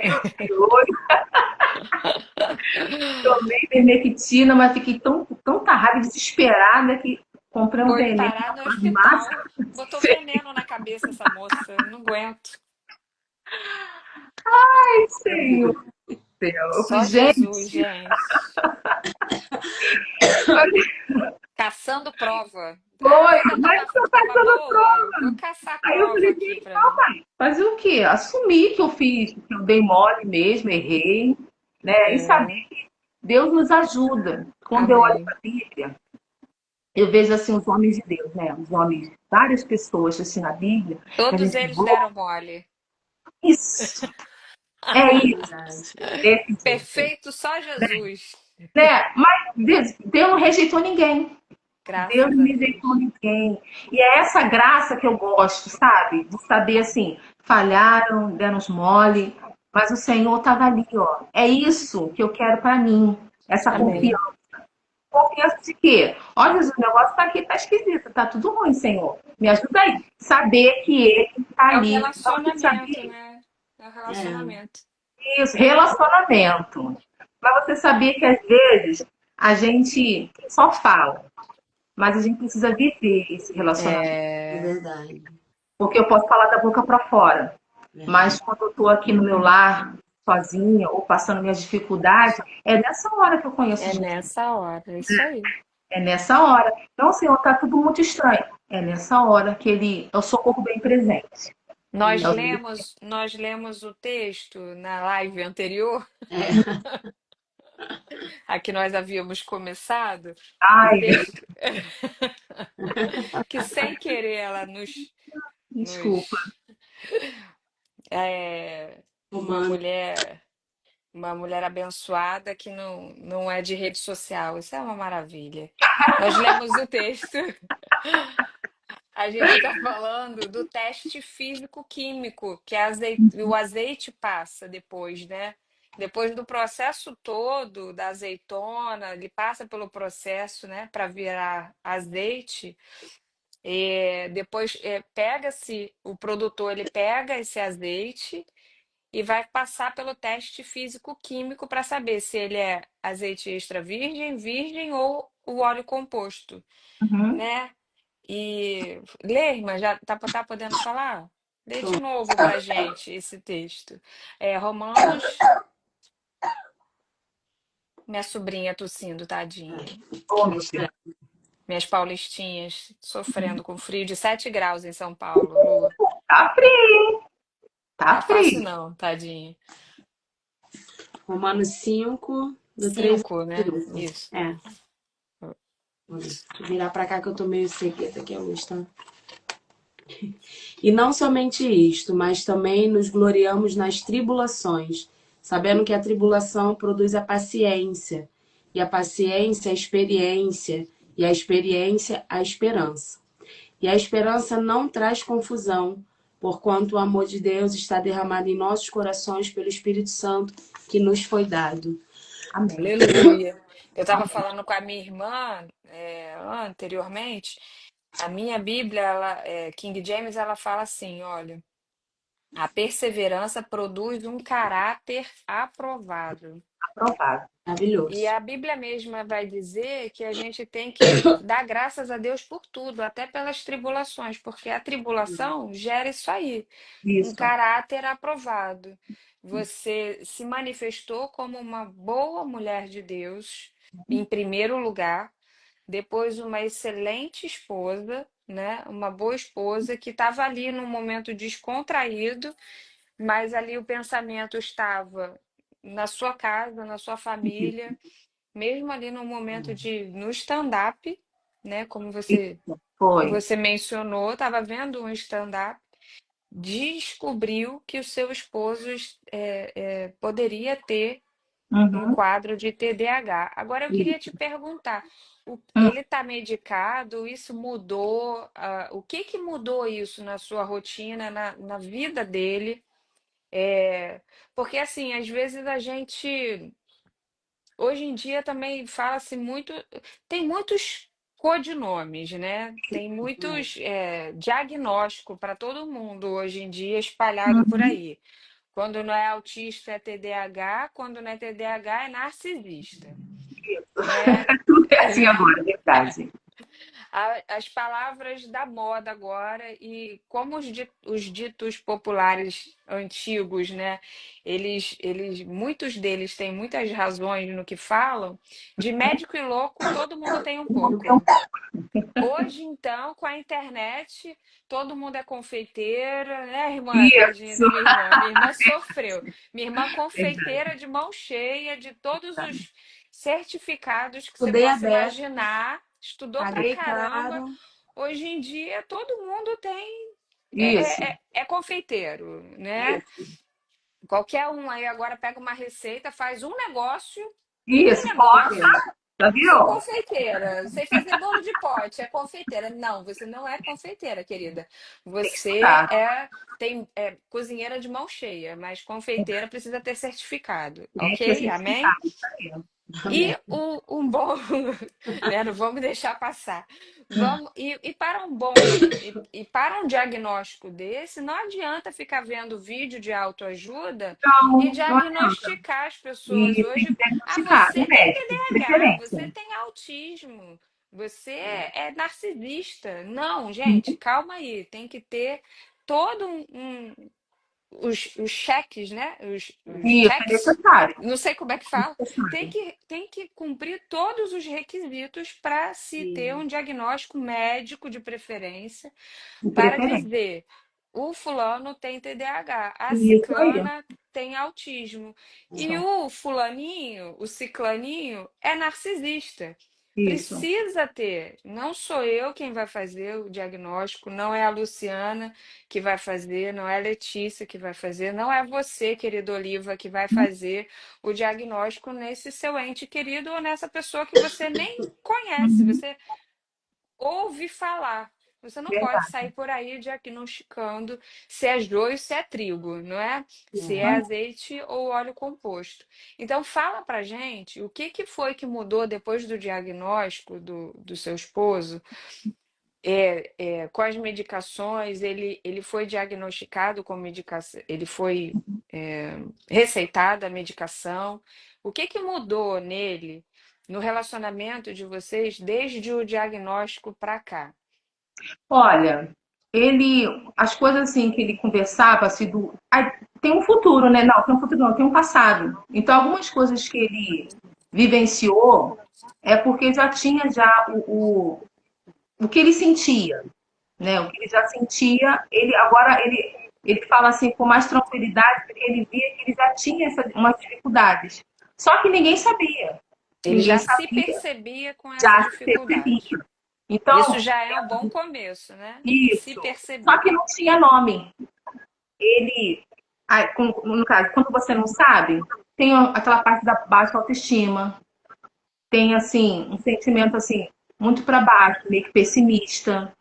olho, tomei vermectina, mas fiquei tanta raiva, desesperada, que comprei um Foi veneno parar na no farmácia. hospital. Botou veneno na cabeça essa moça. Não aguento. Senhor do céu. Eu falei, Só Jesus, gente, gente. Caçando prova. A foi, vida mas eu tava passando boa. Vou prova. caçar Aí eu prova falei, aqui gente, pra não, mim. pai, fazer o quê? Assumir que eu fiz, que eu dei mole mesmo, errei, né? E saber É, que Deus nos ajuda. Quando eu olho amém. para a Bíblia, eu vejo assim os homens de Deus, né? Os homens, várias pessoas assim na Bíblia, que a Todos gente eles deram mole. isso, é É isso, verdade. desse jeito, Perfeito só Jesus. né? Mas Deus não rejeitou ninguém. Deus Graças não a rejeitou Deus. ninguém. E é essa graça que eu gosto, sabe? De saber assim, falharam, deram os mole, mas o Senhor estava ali, ó. É isso que eu quero para mim. Essa Amém. confiança. Confiança de quê? Olha, o negócio tá aqui, tá esquisito, tá tudo ruim, Senhor. Me ajuda aí. Saber que Ele tá É o ali. Então, você relacionamento, sabia né? É o É, relacionamento. isso, relacionamento. Mas você sabia que às vezes a gente só fala, mas a gente precisa viver esse relacionamento. é É, verdade. Porque eu posso falar da boca para fora, Verdade. mas quando eu estou aqui no meu lar, sozinha, ou passando minhas dificuldades, é nessa hora que eu conheço é Jesus. nessa hora. É isso aí. É nessa hora. Então, Senhor, tá tudo muito estranho. É nessa hora que ele é o socorro bem presente. É o... Uhum. Nós lemos o texto na live anterior, É, a que nós havíamos começado, o Ai, texto que sem querer ela desculpa. nos é, uma humano. mulher uma mulher abençoada que não é de rede social. Isso é uma maravilha. Nós lemos o texto. A gente está falando do teste físico-químico que o azeite passa depois, né? Depois do processo todo da azeitona, ele passa pelo processo, né, para virar azeite. Depois pega-se, o produtor ele pega esse azeite e vai passar pelo teste físico-químico para saber se ele é azeite extra virgem, virgem ou o óleo composto, Uhum. né? E lê, irmã, já tá podendo falar? Lê de Tô. novo para gente esse texto. Romanos, minha sobrinha tossindo, tadinha. Oh, meu Deixa Deus. Minhas paulistinhas sofrendo com frio de 7 graus em São Paulo, Lu. Tá frio, Tá tá fácil frio. não, tadinha. Romanos 5 do 3 5, ao né? 5. Isso. É. Deixa eu virar pra cá que eu tô meio sequeta aqui a luz, tá? E não somente isto, mas também nos gloriamos nas tribulações, sabendo que a tribulação produz a paciência, e a paciência a experiência, e a experiência a esperança. E a esperança não traz confusão, porquanto o amor de Deus está derramado em nossos corações pelo Espírito Santo que nos foi dado. Amém. Aleluia. Eu estava Amém. falando com a minha irmã anteriormente. A minha Bíblia, King James, ela fala assim, olha, a perseverança produz um caráter aprovado. Aprovado. E Maravilhoso. a Bíblia mesma vai dizer que a gente tem que dar graças a Deus por tudo, até pelas tribulações, porque a tribulação gera isso aí, um Isso. caráter aprovado. Você se manifestou como uma boa mulher de Deus, em primeiro lugar, depois uma excelente esposa, né? Uma boa esposa que estava ali num momento descontraído, mas ali o pensamento estava na sua casa, na sua família, mesmo ali no momento no stand-up, né? Como você Isso. Foi. você mencionou, estava vendo um stand-up, descobriu que o seu esposo poderia ter um Uhum. quadro de TDAH. Agora eu queria te Isso. perguntar, Hum. ele está medicado? Isso mudou? O que que mudou isso na sua rotina, na vida dele? Porque assim, às vezes a gente hoje em dia também fala-se muito, tem muitos codinomes, né? Tem muitos diagnóstico para todo mundo hoje em dia espalhado por Uhum. aí. Quando não é autista é TDAH, quando não é TDAH é narcisista, né? Tudo é assim agora, é verdade. As palavras da moda agora e como os ditos populares antigos, né? Muitos deles têm muitas razões no que falam. De médico e louco, todo mundo tem um pouco. Hoje, então, com a internet, todo mundo é confeiteira, né, irmã? Tadinha Isso. da minha irmã. Minha irmã sofreu. Minha irmã confeiteira de mão cheia de todos os certificados que você Estudei a possa beça, imaginar, estudou pra paguei caramba. caro. Hoje em dia, todo mundo Isso. é confeiteiro, né? Isso. Qualquer um aí agora pega uma receita, faz um Isso. negócio. Já Sou viu? confeiteira, sei fazer bolo de pote, é confeiteira. Não, você não é confeiteira, querida. Tem que Você estudar. é cozinheira de mão cheia, mas confeiteira precisa ter certificado, Tem que ter ok? Amém? certificado. Isso aí. E Amém. um bom, né, não vamos deixar passar. E para um bom e para um diagnóstico desse, não adianta ficar vendo vídeo de autoajuda e Então, não adianta. diagnosticar as pessoas E tem hoje. que Ah, diagnosticar. você O tem médico, de TDAH, preferência. você tem autismo, você é narcisista. Não, gente, calma aí, tem que ter todo os cheques, né? Os Isso, é checks, necessário. não sei como é que fala, tem Necessário. que, tem que cumprir todos os requisitos para se ter Sim. um diagnóstico médico de preferência, De para preferência. dizer o fulano tem TDAH, a Isso aí. ciclana tem autismo e Isso. o fulaninho, o ciclaninho é narcisista. Isso. Precisa ter. Não sou eu quem vai fazer o diagnóstico, não é a Luciana que vai fazer, não é a Letícia que vai fazer, não é você, querido Oliva, que vai fazer o diagnóstico nesse seu ente querido ou nessa pessoa que você nem conhece. Uhum. Você ouve falar. Você não pode Verdade. sair por aí diagnosticando se é joio, se é trigo, não é? Se é É. azeite ou óleo composto. Então fala pra gente o que que foi que mudou depois do diagnóstico do seu esposo, com as medicações, ele foi diagnosticado com medicação, ele foi receitada a medicação. O que que mudou nele, no relacionamento de vocês, desde o diagnóstico para cá? Olha, ele, as coisas assim que ele conversava, assim, tem um futuro, né? Não, tem um futuro, não, tem um passado. Então, algumas coisas que ele vivenciou é porque já tinha já o que ele sentia, né? O que ele já sentia, ele fala assim com mais tranquilidade, porque ele via que ele já tinha umas dificuldades. Só que ninguém sabia. Ele Ninguém já se sabia, percebia com essa já se percebia. dificuldade. Isso Então, já é um bom começo, né? Se isso. Só perceber. que não tinha nome. Ele, no caso, quando você não sabe, tem aquela parte da baixa autoestima, tem assim um sentimento assim muito para baixo, meio que pessimista,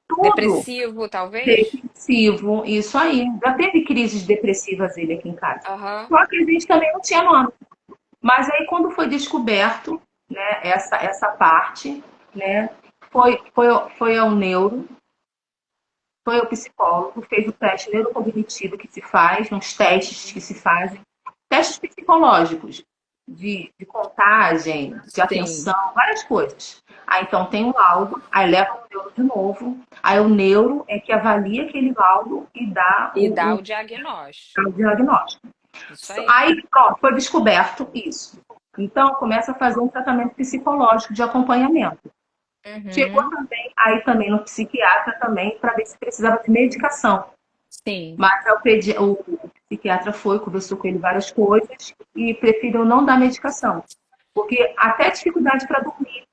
tudo Depressivo, talvez? depressivo, isso aí. Já teve crises depressivas ele aqui em casa. Aham. Só que a gente também não tinha nome. Mas aí quando foi descoberto, né, essa parte, né, foi ao neuro, foi ao psicólogo, fez o teste neurocognitivo que se faz, uns testes que se fazem, testes psicológicos, de contagem, de Sim. atenção, várias coisas. Aí então tem um laudo, aí leva o neuro de novo, aí o neuro é que avalia aquele laudo e dá E dá o o diagnóstico. diagnóstico. Isso aí. Aí pronto, foi descoberto isso. Então começa a fazer um tratamento psicológico de acompanhamento. Chegou Uhum. também, aí também no psiquiatra também, para ver se precisava de medicação. Sim. Mas o psiquiatra foi, conversou com ele várias coisas e preferiu não dar medicação. Porque até dificuldade para dormir,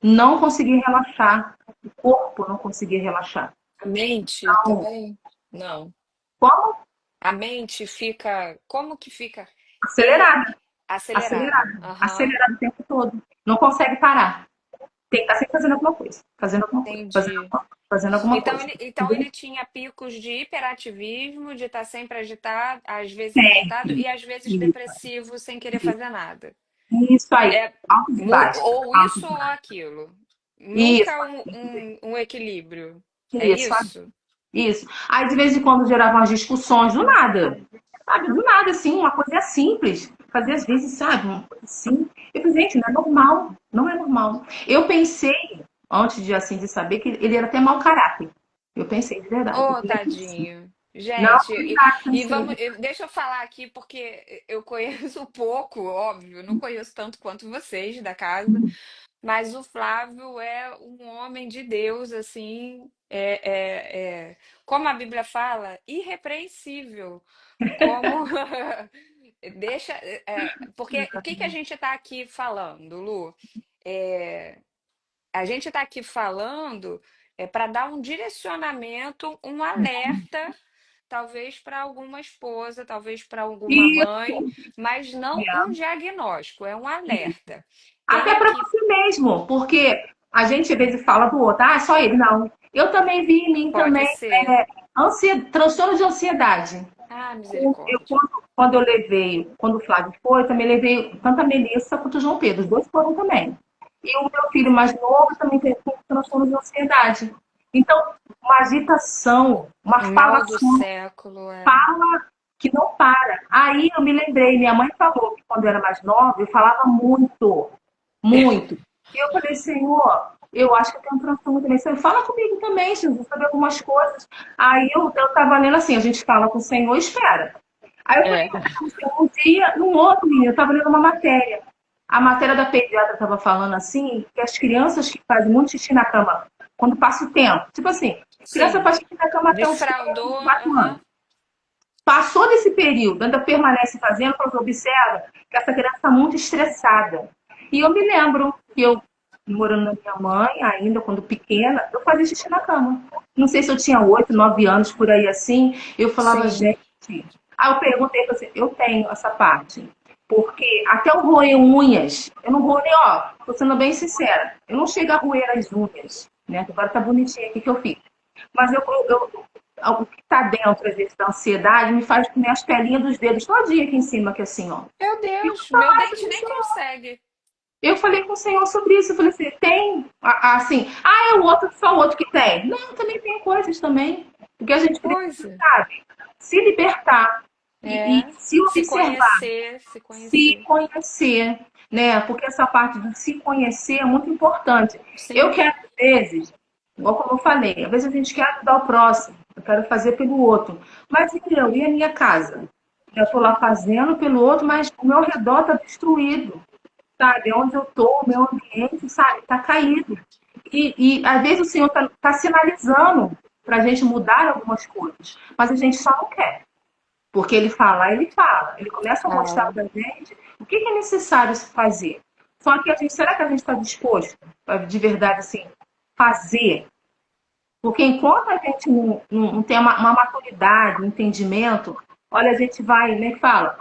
não conseguir relaxar, o corpo não conseguia relaxar. A mente Então, também? Não. como A mente fica. Como que fica? Ele acelerada, acelerada. acelerada, Aham. acelerada o tempo todo. Não consegue parar. Tem que estar sempre fazendo alguma coisa, fazendo alguma coisa, fazendo Entendi. alguma coisa, fazendo alguma Então coisa. ele tinha picos de hiperativismo, de estar sempre agitado, às vezes agitado, Sempre. e às vezes depressivo, sem querer fazer nada. Isso aí, É altos e baixos, ou altos isso e ou baixos. aquilo. Isso, Nunca um equilíbrio. É isso, isso? isso. Aí de vez em quando geravam as discussões do nada. Sabe, do nada, assim, uma coisa simples. Fazer às vezes, sabe, uma coisa assim. Eu falei, gente, não é normal, não é normal. Eu pensei, antes de assim de saber, que ele era até mau caráter. Eu pensei, de verdade. Eu Oh, falei assim, tadinho. não, Gente, de verdade, e pensei. vamos, deixa eu falar aqui, porque eu conheço pouco, óbvio, não conheço tanto quanto vocês da casa, mas o Flávio é um homem de Deus, assim, como a Bíblia fala, irrepreensível. Como deixa, porque o que que a gente está aqui falando, Lu? É, a gente está aqui falando para dar um direcionamento, um alerta, talvez para alguma esposa, talvez para alguma Isso, mãe, mas não um é. diagnóstico, é um alerta. Tem Até para aqui, você mesmo, porque a gente às vezes fala do outro, ah, é só ele. Não. Eu também vi em mim pode também ser. transtorno de ansiedade. Ah, Eu, misericórdia. quando eu levei, quando o Flávio foi, eu também levei tanto a Melissa quanto o João Pedro, os dois foram também. E o meu filho mais novo também teve transtorno de ansiedade. Então, uma agitação, uma Mal do falação, século, é. fala que não para. Aí eu me lembrei, minha mãe falou que quando eu era mais nova, eu falava muito, muito. E eu falei, Senhor, eu acho que eu tenho um transtorno também. Senhor, fala comigo também, Jesus, saber algumas coisas. Aí eu tava lendo assim, a gente fala com o Senhor e espera. Aí eu falei É. com o Senhor um dia, num outro menino, eu tava lendo uma matéria. A matéria da pediatra estava falando assim, que as crianças que fazem muito xixi na cama, quando passa o tempo, tipo assim, criança Sim. faz xixi na cama até uns 3, Desfraudou, 4 anos. aham. Passou desse período, ainda permanece fazendo, quando observa que essa criança está muito estressada. E eu me lembro que eu, morando na minha mãe, ainda quando pequena, eu fazia xixi na cama. Não sei se eu tinha 8, 9 anos, por aí assim. Eu falava, Sim. gente. Aí eu perguntei para você, eu tenho essa parte. Porque até eu roer unhas, eu não roo nem, ó, tô sendo bem sincera, eu não chego a roer as unhas, né? Agora tá bonitinho aqui que eu fiz. Mas o que está dentro, às vezes, da ansiedade me faz comer as pelinhas dos dedos todinha aqui em cima, aqui assim, ó. Meu E Deus, nunca meu mais dente nem funcionou. consegue. Eu falei com o Senhor sobre isso. Eu falei assim, tem, assim, ah, é o outro, só o outro que tem. Não, também tem coisas também. Porque a gente precisa, Coisa. sabe, se libertar e É. se Se observar, conhecer, se se conhecer. conhecer, né? Porque essa parte de se conhecer é muito importante. Eu Sim. quero, às vezes, igual como eu falei, às vezes a gente quer ajudar o próximo, eu quero fazer pelo outro. Mas e eu? E a minha casa? Eu estou lá fazendo pelo outro, mas o meu redor está destruído, sabe? Onde eu estou, o meu ambiente, sabe? Está caído. E às vezes o Senhor está sinalizando para a gente mudar algumas coisas, mas a gente só não quer. Porque ele fala, ele fala, ele começa a mostrar Ah, para a gente o que é necessário se fazer. Só que a gente, será que a gente está disposto a, de verdade, assim, fazer? Porque enquanto a gente não tem uma maturidade, um entendimento, olha, a gente vai, né, que fala,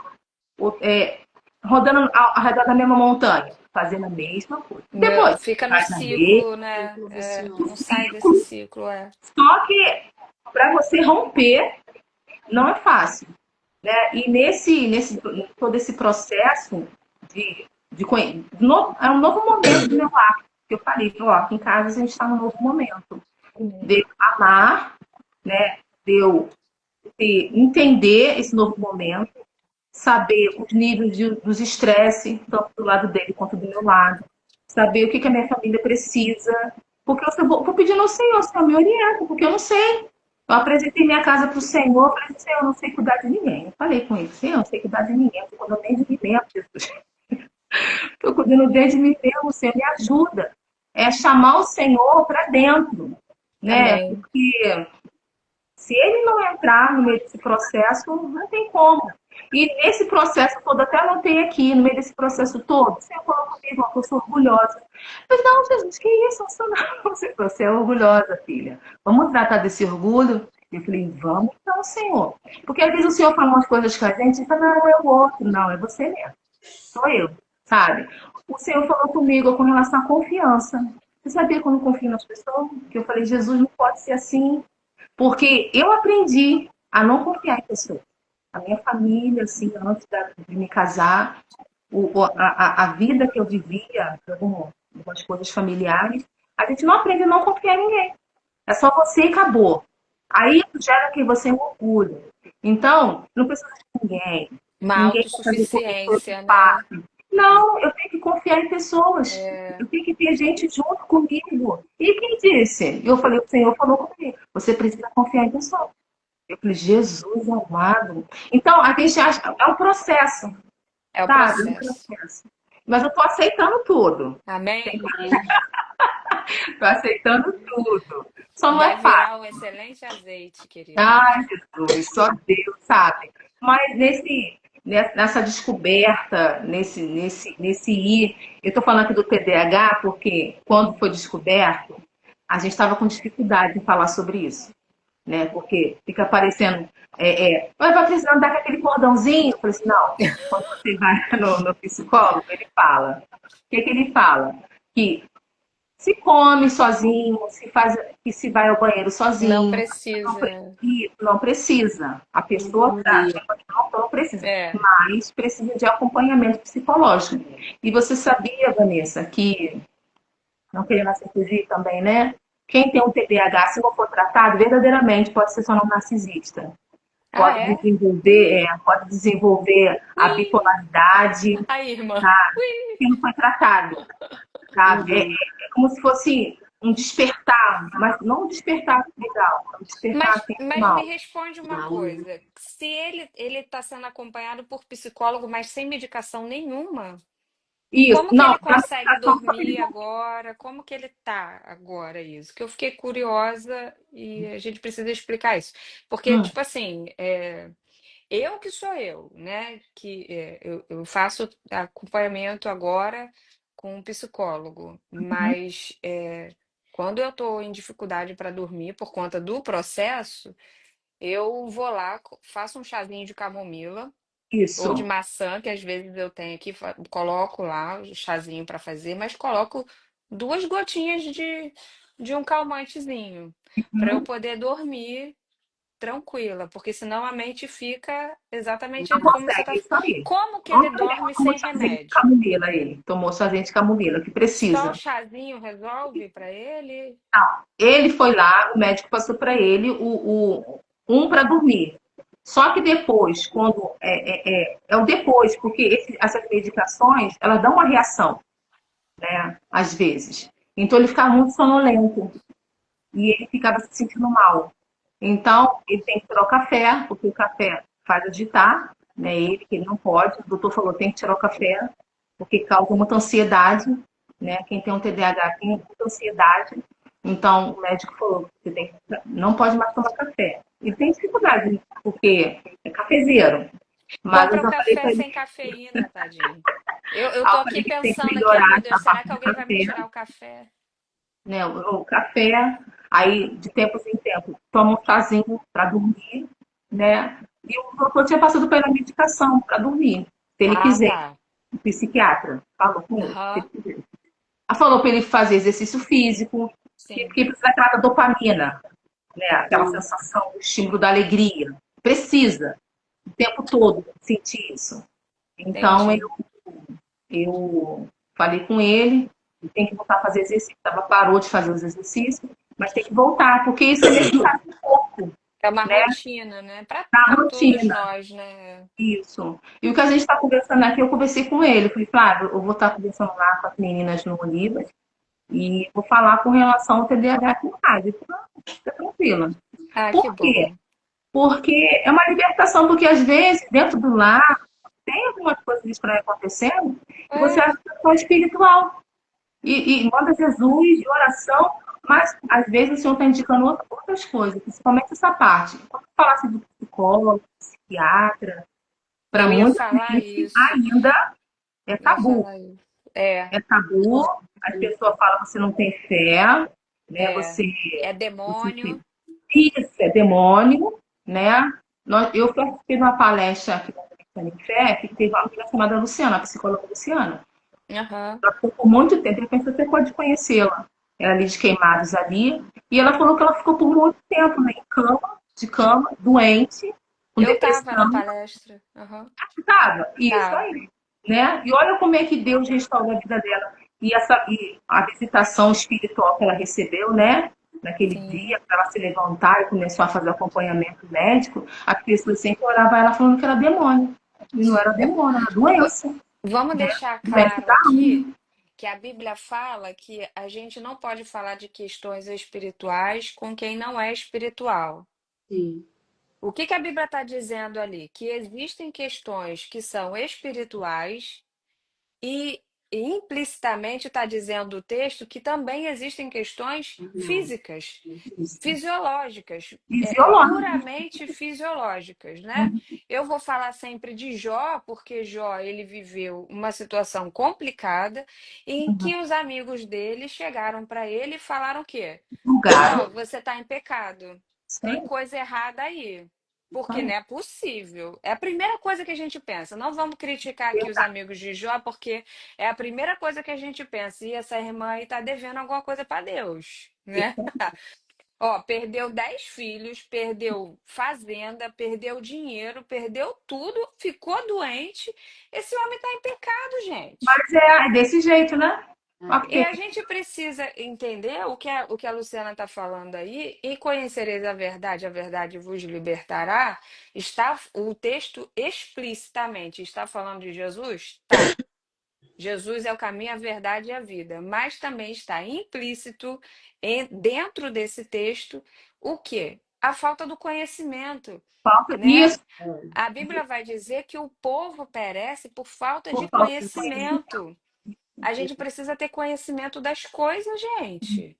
rodando ao redor da mesma montanha, fazendo a mesma coisa. Depois, fica no faz a mesma ciclo, né? Círculo É, vicioso. não sai desse ciclo, é. só que para você romper não é fácil, né? E nesse todo esse processo é um novo momento do meu lar. Que eu falei, ó, aqui em casa a gente está num novo momento. De eu amar, né? De eu entender esse novo momento, saber os níveis dos estresse, tanto do lado dele quanto do meu lado, saber o que, que a minha família precisa, porque eu vou pedindo ao Senhor, Senhor, me orienta, porque eu não sei. Eu apresentei minha casa para o Senhor, falei, Senhor, eu não sei cuidar de ninguém. Eu falei com ele, Senhor, eu não sei cuidar de ninguém, eu estou cuidando nem de mim mesmo, Jesus. Estou cuidando bem de mim mesmo, Senhor, me ajuda. É chamar o Senhor para dentro, né? Amém. Porque se ele não entrar no meio desse processo, não tem como. E nesse processo todo, até anotei aqui, no meio desse processo todo, você falou comigo, ó, que eu sou orgulhosa. Mas não, Jesus, que isso? Eu sou não. Você é orgulhosa, filha. Vamos tratar desse orgulho? Eu falei, vamos então, Senhor. Porque às vezes o Senhor fala umas coisas com a gente e fala, não, é o outro. Não, é você mesmo. Sou eu, sabe? O Senhor falou comigo com relação à confiança. Você sabia quando eu confio nas pessoas? Que eu falei, Jesus, não pode ser assim. Porque eu aprendi a não confiar em pessoas. A minha família, assim, antes de me casar, a vida que eu vivia, algumas coisas familiares, a gente não aprende a não confiar em ninguém. É só você e acabou. Aí gera que você é um orgulho. Então, não precisa de ninguém. Uma Ninguém vai fazer comigo todo autossuficiência, né? parte. Não, eu tenho que confiar em pessoas. É, Eu tenho que ter gente junto comigo. E quem disse? Eu falei, o Senhor falou comigo. Você precisa confiar em pessoas. Eu falei, Jesus amado. Então, a gente acha, é um processo, é o sabe? É um processo. processo. Mas eu tô aceitando tudo. Amém? Tô aceitando tudo. Só não Vai é fácil. virar um excelente azeite, querida. Ai, Jesus, só Deus sabe. Mas nessa descoberta, nesse ir, eu estou falando aqui do TDAH porque quando foi descoberto, a gente estava com dificuldade em falar sobre isso, né? Porque fica aparecendo, vai precisando dar aquele cordãozinho. Eu falei assim, não. Quando você vai no psicólogo, ele fala. O que ele fala? Que se come sozinho, se faz, que se vai ao banheiro Não sozinho, precisa. não precisa. A pessoa Entendi. não precisa, É. mas precisa de acompanhamento psicológico. E você sabia, Vanessa, que, não querendo assim fugir também, né? Quem tem um TDAH, se não for tratado, verdadeiramente pode ser só um narcisista. Ah, é? Pode desenvolver a Ui! bipolaridade, Aí, irmã. tá? Ui! Que não foi tratado, sabe? Uhum. É como se fosse um despertar, mas não um despertar legal, um despertar assim, Mas me mal. responde uma Não, né? coisa. Se ele está sendo acompanhado por psicólogo, mas sem medicação nenhuma, Isso, como que não, ele na consegue medicação só ele dormir agora? Como que ele tá agora isso? Que eu fiquei curiosa e a gente precisa explicar isso. Porque, não. tipo assim, eu que sou eu, né? Que eu faço acompanhamento agora com um psicólogo, mas quando eu estou em dificuldade para dormir por conta do processo, eu vou lá, faço um chazinho de camomila ou de Isso. maçã, que às vezes eu tenho aqui, coloco lá o chazinho para fazer, mas coloco 2 gotinhas de um calmantezinho para eu Uhum. poder dormir tranquila, porque senão a mente fica exatamente Não como você tá. consegue, isso aí. Como que ele Ontem mesmo dorme tomou sem chazinho de remédio? camomila ele. Tomou chazinho de camomila, que Só o precisa. chazinho resolve para ele? Ele foi lá, o médico passou para ele um para dormir. Só que depois, quando é o depois, porque essas medicações, elas dão uma reação, né? Às vezes. Então ele ficava muito sonolento e ele ficava se sentindo mal. Então, ele tem que tirar o café, porque o café faz agitar, né? Ele, que ele não pode. O doutor falou, tem que tirar o café, porque causa muita ansiedade. né? Quem tem um TDAH tem muita ansiedade. Então, o médico falou, você não pode mais tomar café. Ele tem dificuldade, porque é cafezeiro. Mas eu Compra o já falei café para ele, sem cafeína, tadinho. Eu tô eu aqui falei que tem que pensando aqui, melhorar meu Deus, essa será parte que do alguém vai me café, tirar o café? né? O café, aí de tempos em tempos, toma um chazinho para dormir, né? E o doutor tinha passado pela medicação para dormir, se ele Ah, quiser. tá. O psiquiatra falou com ele, se ele Aham, quiser. Ela falou para ele fazer exercício físico, sim, que precisa daquela dopamina, né? Aquela Sim. sensação, o estímulo da alegria. Precisa, o tempo todo, sentir isso. Então, entendi. eu falei com ele, tem que voltar a fazer exercício. Ela parou de fazer os exercícios, mas tem que voltar, porque isso é necessário no corpo, É uma né? rotina, né? Na Para todos rotina. nós, né? Isso. E o que a gente está conversando aqui, eu conversei com ele. Eu falei, Flávio, eu vou estar conversando lá com as meninas no Olivas e vou falar com relação ao TDAH com rádio. Ele falou, "Não, fica tranquila. Ah, que Por quê? bom. Porque é uma libertação, porque às vezes, dentro do lar, tem algumas coisas estranhas acontecendo e você É, acha que é só espiritual. E manda Jesus de oração, mas às vezes o Senhor está indicando outras coisas, principalmente essa parte. Quando falasse do psicólogo, psiquiatra, para eu ia muita falar gente isso. ainda é Eu ia tabu. falar isso. É, É tabu, as pessoas falam que você não tem fé, né? é. Você, É você demônio. isso é demônio, né? Eu participei de uma palestra aqui na Unifé, que teve uma menina chamada Luciana, a psicóloga Luciana. Aham. Ela ficou por muito tempo, de repente você pode conhecê-la. Ela ali de Queimados ali. E ela falou que ela ficou por muito tempo, né, em cama, de cama, doente, com Eu tava na depressão. palestra. Aham. Tava, isso Tava. aí. Né? E olha como é que Deus restaurou a vida dela. E a visitação espiritual que ela recebeu, né? Naquele Sim. dia, para ela se levantar e começou a fazer acompanhamento médico, as pessoas sempre oravam ela falando que era demônio. E não era demônio, era doença. Vamos deixar Doença claro da aqui alma. que a Bíblia fala que a gente não pode falar de questões espirituais com quem não é espiritual. Sim. O que que a Bíblia está dizendo ali? Que existem questões que são espirituais e implicitamente está dizendo o texto que também existem questões Carnal. físicas, Isso. fisiológicas, Fisiológico. puramente fisiológicas, né? Eu vou falar sempre de Jó, porque Jó ele viveu uma situação complicada em que os amigos dele chegaram para ele e falaram o quê? Jó, Julgaram. você está em pecado. Isso Tem aí. coisa errada aí. Isso Porque aí. não é possível. É a primeira coisa que a gente pensa. Não vamos criticar aqui os amigos de Jó, porque é a primeira coisa que a gente pensa. E essa irmã aí tá devendo alguma coisa para Deus, né? Ó, perdeu 10 filhos, perdeu fazenda, perdeu dinheiro, perdeu tudo, ficou doente. Esse homem tá em pecado, gente. Mas é desse jeito, né? E Ok. a gente precisa entender o que a Luciana está falando aí, e conhecereis a verdade vos libertará. Está o texto explicitamente está falando de Jesus? Tá. Jesus é o caminho, a verdade e a vida, mas também está implícito dentro desse texto o quê? A falta do conhecimento, Falta né? isso A Bíblia vai dizer que o povo perece por falta de por falta de conhecimento. conhecimento. A gente precisa ter conhecimento das coisas, gente.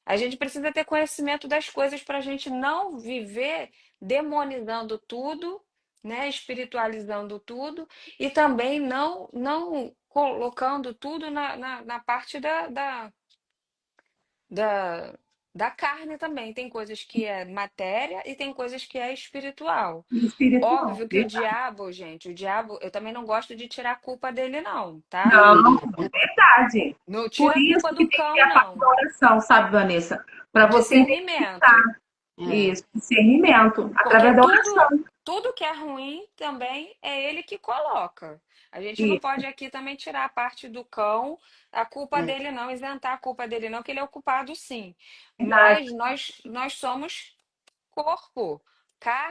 A gente precisa ter conhecimento das coisas para a gente não viver demonizando tudo, né? Espiritualizando tudo e também não colocando tudo na parte da, da carne também. Tem coisas que é matéria e tem coisas que é espiritual. Espiritual. Óbvio que o diabo, gente, o diabo, eu também não gosto de tirar a culpa dele, não, tá? Não, verdade. Não Por tira a isso culpa que do tem que ter cão, a parte da não. oração, sabe, Vanessa? Para você Discernimento. É. isso, discernimento, Porque através da oração. tudo que é ruim também é ele que coloca. A gente não Isso, pode aqui também tirar a parte do cão, a culpa É. dele não, isentar a culpa dele não, que ele é o culpado sim. verdade. Mas nós somos corpo,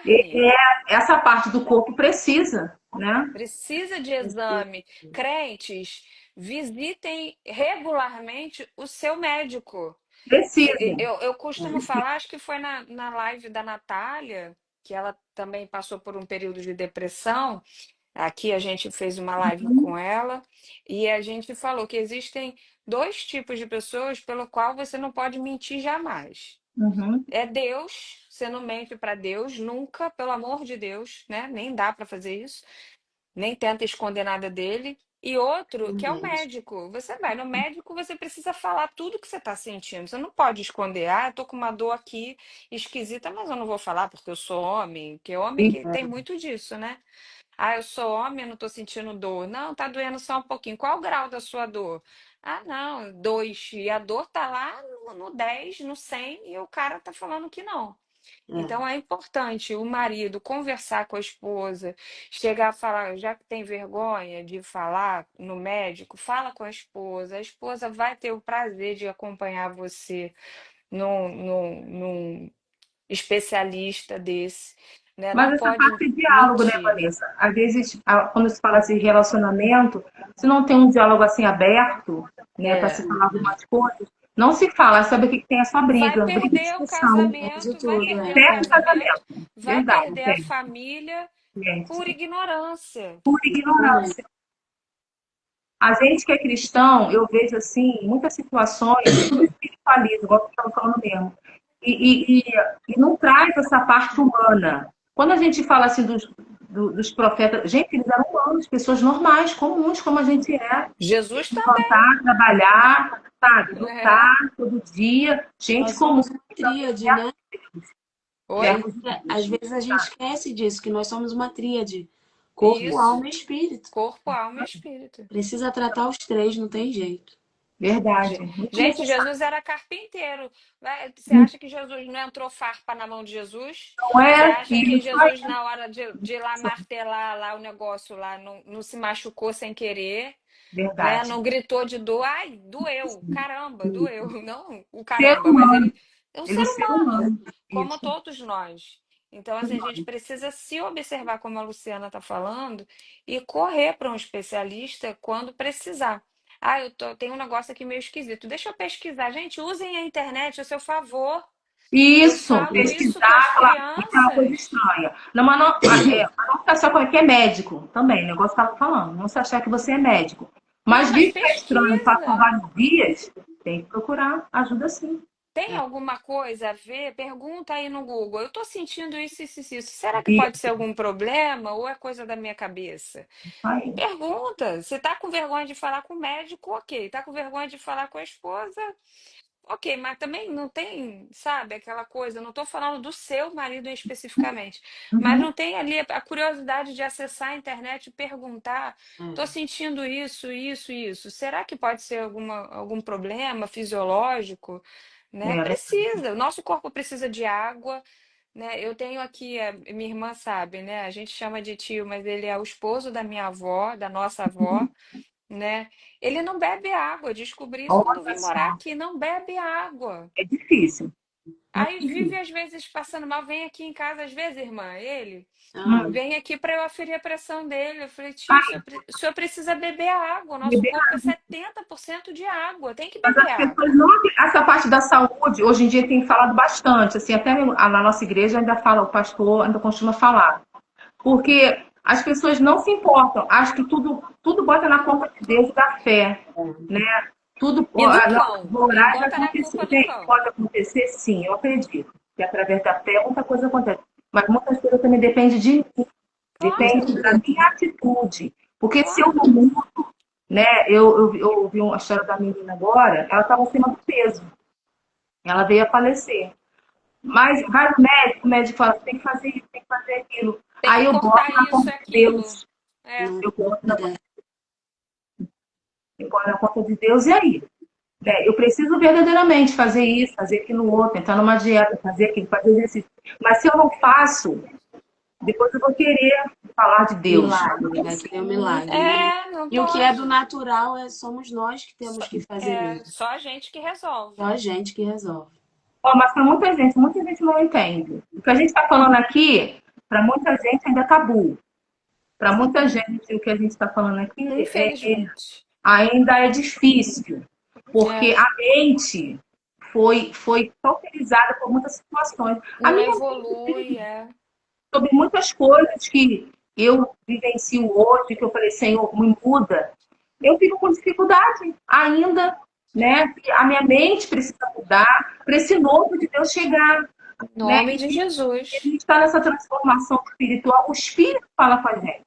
E carne. essa parte do corpo precisa, né? Precisa de exame. Crentes, visitem regularmente o seu médico. Precisa. Eu costumo falar, acho que foi na live da Natália, que ela também passou por um período de depressão. Aqui a gente fez uma live com ela e a gente falou que existem dois tipos de pessoas pelo qual você não pode mentir jamais. Uhum. É Deus, você não mente para Deus nunca, pelo amor de Deus, né? Nem dá para fazer isso, nem tenta esconder nada dele. E outro, que é o Verdade. médico. Você vai no médico, você precisa falar tudo que você está sentindo. Você não pode esconder. Ah, eu tô com uma dor aqui esquisita, mas eu não vou falar porque eu sou homem. Porque homem que tem muito disso, né? Ah, eu sou homem, eu não tô sentindo dor. Não, tá doendo só um pouquinho. Qual o grau da sua dor? Ah, não, 2. E a dor tá lá no 10, no 100, e o cara tá falando que não. É. Então é importante o marido conversar com a esposa, chegar a falar, já que tem vergonha de falar no médico, fala com a esposa vai ter o prazer de acompanhar você num especialista desse, né? Mas Não essa pode parte de diálogo, né, mentir. Vanessa? Às vezes, quando se fala assim de relacionamento, se não tem um diálogo assim aberto, né, para se É. falar algumas coisas, não se fala, sabe o que tem essa Vai briga e perder o discussão. Perde casamento, vai tudo, perder é. o Perde o casamento, casamento. vai Verdade, perder a perde. família por Perde. ignorância. Por Exatamente. ignorância. A gente que é cristão, eu vejo assim, muitas situações, tudo espiritualiza, igual você estava falando mesmo. E não traz essa parte humana. Quando a gente fala assim dos profetas, gente, eles eram humanos, pessoas normais, comuns, como a gente é. Jesus também, Levantar, trabalhar, sabe, né? lutar todo dia, gente Nós comum. somos uma tríade, né? Oi? Às vezes a gente esquece disso, que nós somos uma tríade. Corpo, Isso, alma e espírito. corpo, alma e espírito. Precisa tratar os três, não tem jeito. Verdade, Ge- muito Gente, necessário. Jesus era carpinteiro. Você acha que Jesus não entrou farpa na mão de Jesus? Não Você é acha que isso aí, Jesus, na hora de ir lá martelar lá o negócio lá, não se machucou sem querer? Né? verdade. Não gritou de dor, ai, doeu, caramba, doeu. Não o Ser caramba, mas humano, ele é um ele é ser ser humano, humano. como Isso. todos nós. Então, assim, a gente precisa se observar, como a Luciana está falando, e correr para um especialista quando precisar. Ah, tenho um negócio aqui meio esquisito. Deixa eu pesquisar. Gente, usem a internet a seu favor. Eu Isso, falo isso com as pesquisar, falar, isso é uma coisa crianças. estranha. Não, mas não se achar que é médico também, o negócio que eu estava falando. Não se achar que você é médico. Não, Mas mas visto que é estranho, passam pesquisa. vários dias, tem que procurar ajuda sim. Tem alguma coisa a ver? Pergunta aí no Google. Eu estou sentindo isso, isso, isso, isso. Será que E pode ser algum problema ou é coisa da minha cabeça? aí, Pergunta. Se tá com vergonha de falar com o médico, ok. Tá com vergonha de falar com a esposa, ok. Mas também não tem, sabe, aquela coisa. Não estou falando do seu marido especificamente, mas uhum, não tem ali a curiosidade de acessar a internet e perguntar. Estou É. sentindo isso, isso, isso. Será que pode ser algum problema fisiológico? Né? é, Precisa. O nosso corpo precisa de água, né? Eu tenho aqui, minha irmã sabe, né? A gente chama de tio, mas ele é o esposo da minha avó, da nossa avó, né? Ele não bebe água. Eu descobri isso quando eu olha vim morar só, aqui. Não bebe água. é difícil. Muito Aí vive difícil. às vezes passando mal, vem aqui em casa, às vezes, irmã, ele Ah, Hum, vem aqui para eu aferir a pressão dele. Eu falei, tio, aí, o senhor precisa beber água. O nosso beber corpo é 70% de água. Tem que Mas beber as água. pessoas não. Essa parte da saúde, hoje em dia tem falado bastante, assim, até na nossa igreja ainda fala, o pastor ainda costuma falar. Porque as pessoas não se importam, acho que tudo bota na conta de Deus e da fé, né? Tudo, E do no cão. E horário vai bota na acontecer. culpa do Gente, cão. pode acontecer sim, eu acredito. Que através da fé muita coisa acontece. Mas muitas coisas também dependem de mim, depende Claro, da minha atitude. Porque se eu não claro. mudo, né? Eu ouvi uma história da menina agora, ela estava acima do peso. Ela veio a falecer. Mas vai no médico, o médico fala, tem que fazer isso, tem que fazer aquilo. Tem que Aí eu boto cortar na isso e conta de aquilo. Deus. É. não, Eu boto na, verdade. eu boto na conta de Deus, e aí? Eu preciso verdadeiramente fazer isso, fazer aquilo outro, entrar numa dieta, fazer aquilo, fazer exercício. Mas se eu não faço, depois eu vou querer falar de Deus. Milagre, vai querer um milagre, né? Não E o que é do pode. natural somos nós que Só, temos que fazer mesmo. só a gente que Só resolve. a gente que resolve. Ó, mas para muita gente não entende. O que a gente está falando aqui, para muita gente ainda é tabu. Para muita gente, o que a gente está falando aqui Infelizmente. ainda é difícil, porque É. a mente foi cauterizada por muitas situações. A Não minha mente evolui, é. sobre muitas coisas que eu vivencio hoje, que eu falei, Senhor, me muda, eu fico com dificuldade ainda, né? A minha mente precisa mudar para esse novo de Deus chegar, Em né? nome de E a Jesus. gente está nessa transformação espiritual, o Espírito fala com a gente.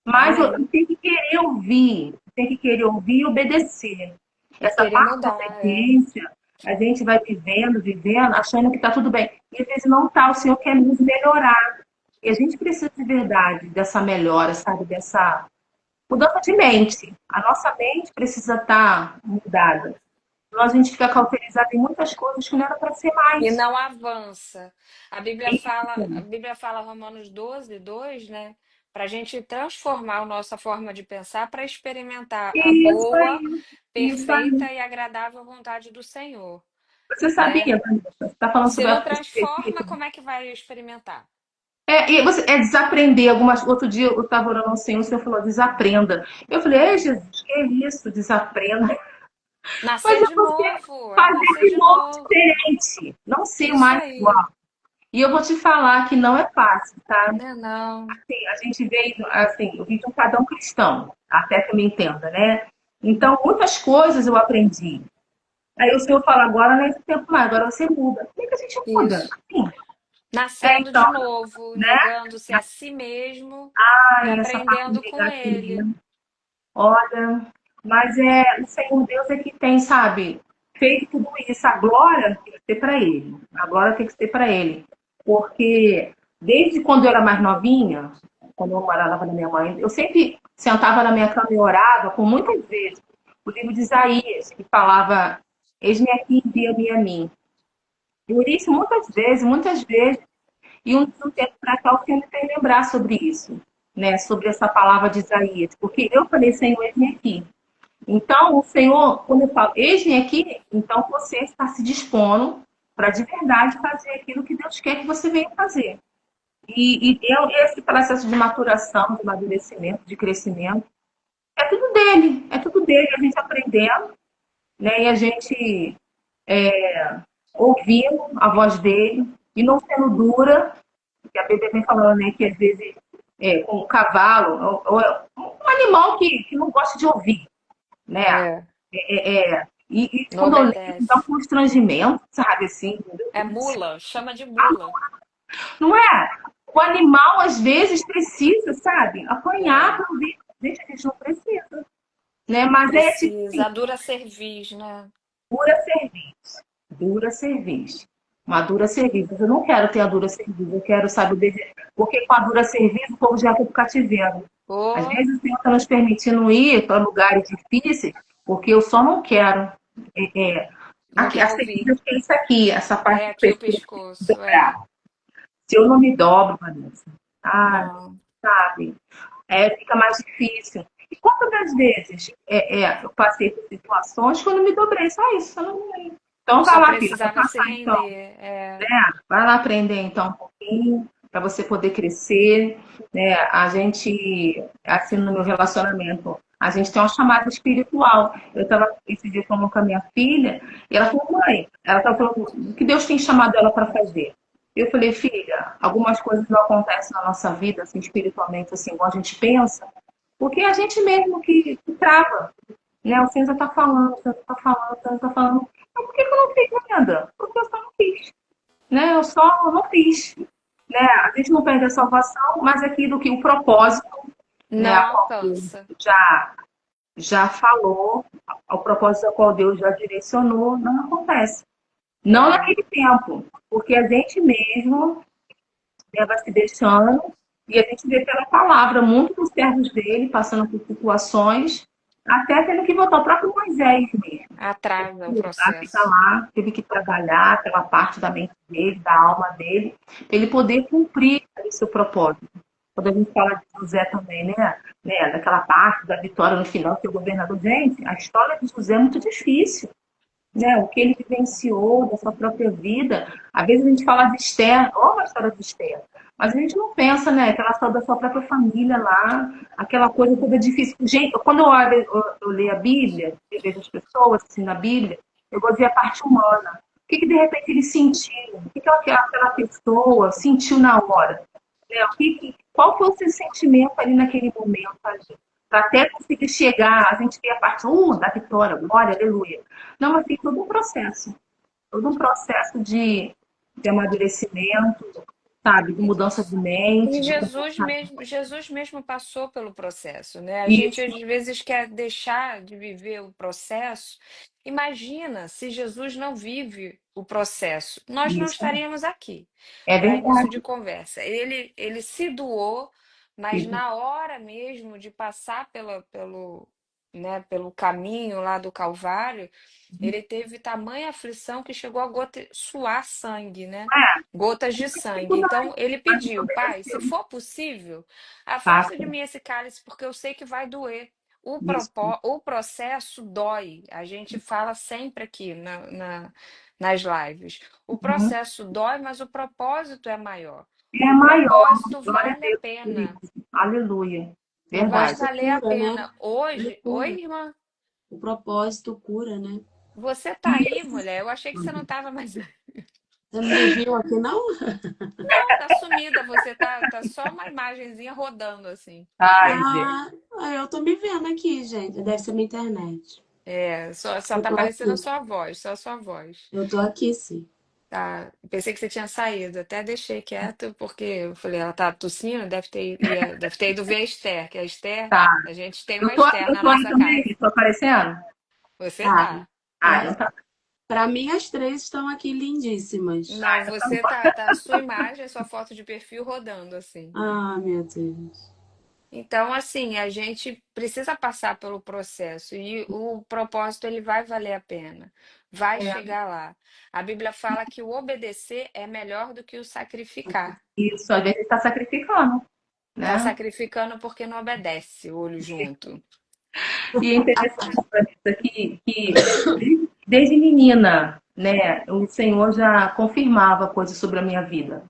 Mas eu Amém. tenho que querer ouvir, tenho que querer ouvir e obedecer. E Essa querer parte da mudar, é. obediência, a gente vai vivendo, vivendo, achando que está tudo bem. E às vezes não está, o Senhor quer nos melhorar. E a gente precisa de verdade dessa melhora, sabe? Dessa mudança de mente. A nossa mente precisa estar mudada. Senão a gente fica cauterizado em muitas coisas que não era para ser E mais. não avança. A Bíblia fala Romanos 12:2, né? Para a gente transformar a nossa forma de pensar para experimentar a Isso boa, aí, isso aí. perfeita e agradável vontade do Senhor, Você né? sabia, Vanessa? Você está falando Se sobre não a transforma, como é que vai experimentar? é desaprender algumas. Outro dia eu estava orando ao Senhor, o Senhor falou, desaprenda. Eu falei, ei, Jesus, que é isso, desaprenda? Mas Nascer é de você novo, é fazer nascer de de novo novo. diferente, não ser Isso mais aí, igual. E eu vou te falar que não é fácil, tá? né? Não. Assim, a gente veio, assim, eu vim de um padrão cristão, até que eu me entenda, né? Então, muitas coisas eu aprendi. Aí o Senhor fala, agora não é esse tempo mais, agora você muda. Como é que a gente muda? Isso. Assim, Nascendo então, de novo, né? negando-se a si mesmo e Ai, essa parte de aprendendo com ele. negativa. Olha, mas o Senhor Deus é que tem, sabe, feito tudo isso. A glória tem que ser para Ele. A glória tem que ser para Ele. Porque desde quando eu era mais novinha, quando eu morava na minha mãe, eu sempre sentava na minha cama e orava, por muitas vezes, o livro de Isaías, que falava: Eis-me aqui, envia-me a mim. Por isso, muitas vezes, e um tempo para cá, o Senhor me fez lembrar sobre isso, né? Sobre essa palavra de Isaías. Porque eu falei, Senhor, eis-me aqui. Então, o Senhor, quando eu falo, eis-me aqui, então você está se dispondo para de verdade fazer aquilo que Deus quer que você venha fazer. Esse processo de maturação, de amadurecimento, de crescimento, é tudo dele, a gente aprendendo, né? E a gente ouvindo a voz dele e não sendo dura, porque a Bíblia vem falando, né, que às vezes com o cavalo, um animal que não gosta de ouvir, né? É, E não quando eu leio, me dá um obedece. constrangimento, sabe, assim, meu É Deus do céu. mula, chama de mula. Não é? O animal, às vezes, precisa, sabe, apanhar É, para ouvir. Gente, a gente não precisa, né? não Mas é tipo precisa. assim, A dura cerviz, né? dura cerviz. Dura cerviz. Uma dura cerviz. Eu não quero ter a dura cerviz, eu quero, sabe, porque com a dura cerviz o povo já foi pro cativeiro. Às Ou vezes o Senhor está nos permitindo ir para lugares difíceis, porque eu só não quero. É, não aqui, quer a ouvir. cerviz é isso aqui, essa parte É do aqui o pescoço pescoço, é. dobrar. Se eu não me dobro, Vanessa, ah, Não. sabe, fica mais difícil. E quantas das vezes eu passei por situações que eu não me dobrei, só isso. Eu não... Então vai Só lá, filha, vai precisava se passar então. render. É. Vai lá aprender então um pouquinho para você poder crescer, né? A gente, assim, no meu relacionamento, a gente tem uma chamada espiritual. Eu estava esse dia falando com a minha filha e ela falou, mãe, ela estava falando o que Deus tem chamado ela para fazer. Eu falei, filha, algumas coisas não acontecem na nossa vida, assim, espiritualmente, assim, igual a gente pensa, porque é a gente mesmo que trava, né? O Senhor já está falando, o Senhor está falando, o Senhor está falando. Mas por que eu não fiz ainda? Porque eu só não fiz, né? Eu só não fiz, né? A gente não perde a salvação, mas aquilo que o propósito, né, Não a qual Deus alcança. já falou, ao propósito ao qual Deus já direcionou, não acontece. Não É. naquele tempo, porque a gente mesmo, né, vai se deixando e a gente vê pela palavra muitos dos servos dele passando por situações, até tendo que voltar o próprio Moisés mesmo. Atrasa o A ficar processo. lá, teve que trabalhar aquela parte da mente dele, da alma dele, para ele poder cumprir o seu propósito. Quando a gente fala de José também, né? Daquela parte da vitória no final, ser governador. Gente, a história de José é muito difícil, né? O que ele vivenciou da sua própria vida. Às vezes a gente fala de Esther, ou a história de Esther, mas a gente não pensa, né? Aquela história da sua própria família lá, aquela coisa toda difícil. Gente, quando eu leio a Bíblia, eu vejo as pessoas assim na Bíblia, eu gosto de ver a parte humana. O que de repente ele sentiu? O que aquela pessoa sentiu na hora? né? Qual foi o seu sentimento ali naquele momento, para até conseguir chegar, a gente vê a parte da vitória, glória, aleluia. Não, mas tem todo um processo de amadurecimento, sabe, de mudança de mente, E de comportamento. Jesus mesmo passou pelo processo, né? A gente às Isso, vezes quer deixar de viver o processo. Imagina se Jesus não vive o processo, nós não isso, estaríamos aqui, é para início de verdade. conversa. Ele se doou, mas na hora mesmo de passar né, pelo caminho lá do Calvário, ele teve tamanha aflição que chegou a suar sangue, né? Gotas de sangue. Então ele Mas ele pediu, Pai, se obedeceu. for possível, afasta de Fato. mim esse cálice, porque eu sei que vai doer. Isso. O processo dói. A gente fala sempre aqui nas lives. O Uhum. processo dói, mas o propósito é maior. É O maior, propósito glória a vale a Deus por pena. isso. Aleluia. O Vai Verdade. propósito valer a cura, né? pena. Ele Hoje, oi, cura. irmã, O propósito cura, né? você tá E aí, esse- mulher. Eu achei que você não tava mais. Você não me viu aqui, não? Não, tá sumida. Você tá só uma imagenzinha rodando assim. Ai, gente. Ah, eu tô me vendo aqui, gente. Deve ser minha internet. É, só Eu tá tô aparecendo a aqui. sua voz, só a sua voz. Eu tô aqui, sim. Tá, pensei que você tinha saído, até deixei quieto, porque eu falei, ela tá tossindo, deve ter ido ver a Esther, que a Esther, Tá. a gente tem uma Eu Esther na tô aí nossa também? casa. Tô aparecendo? Você Tá. tá. Ah, então tá. Pra mim, as três estão aqui lindíssimas. Não, você tá a sua imagem, a sua foto de perfil rodando assim. Ah, meu Deus. Então, assim, a gente precisa passar pelo processo e o propósito ele vai valer a pena, vai É, chegar lá. A Bíblia fala que o obedecer é melhor do que o sacrificar. isso, às vezes está sacrificando, Tá né? sacrificando porque não obedece, olho junto. E é interessante isso aqui, que desde menina, né, o Senhor já confirmava coisas sobre a minha vida.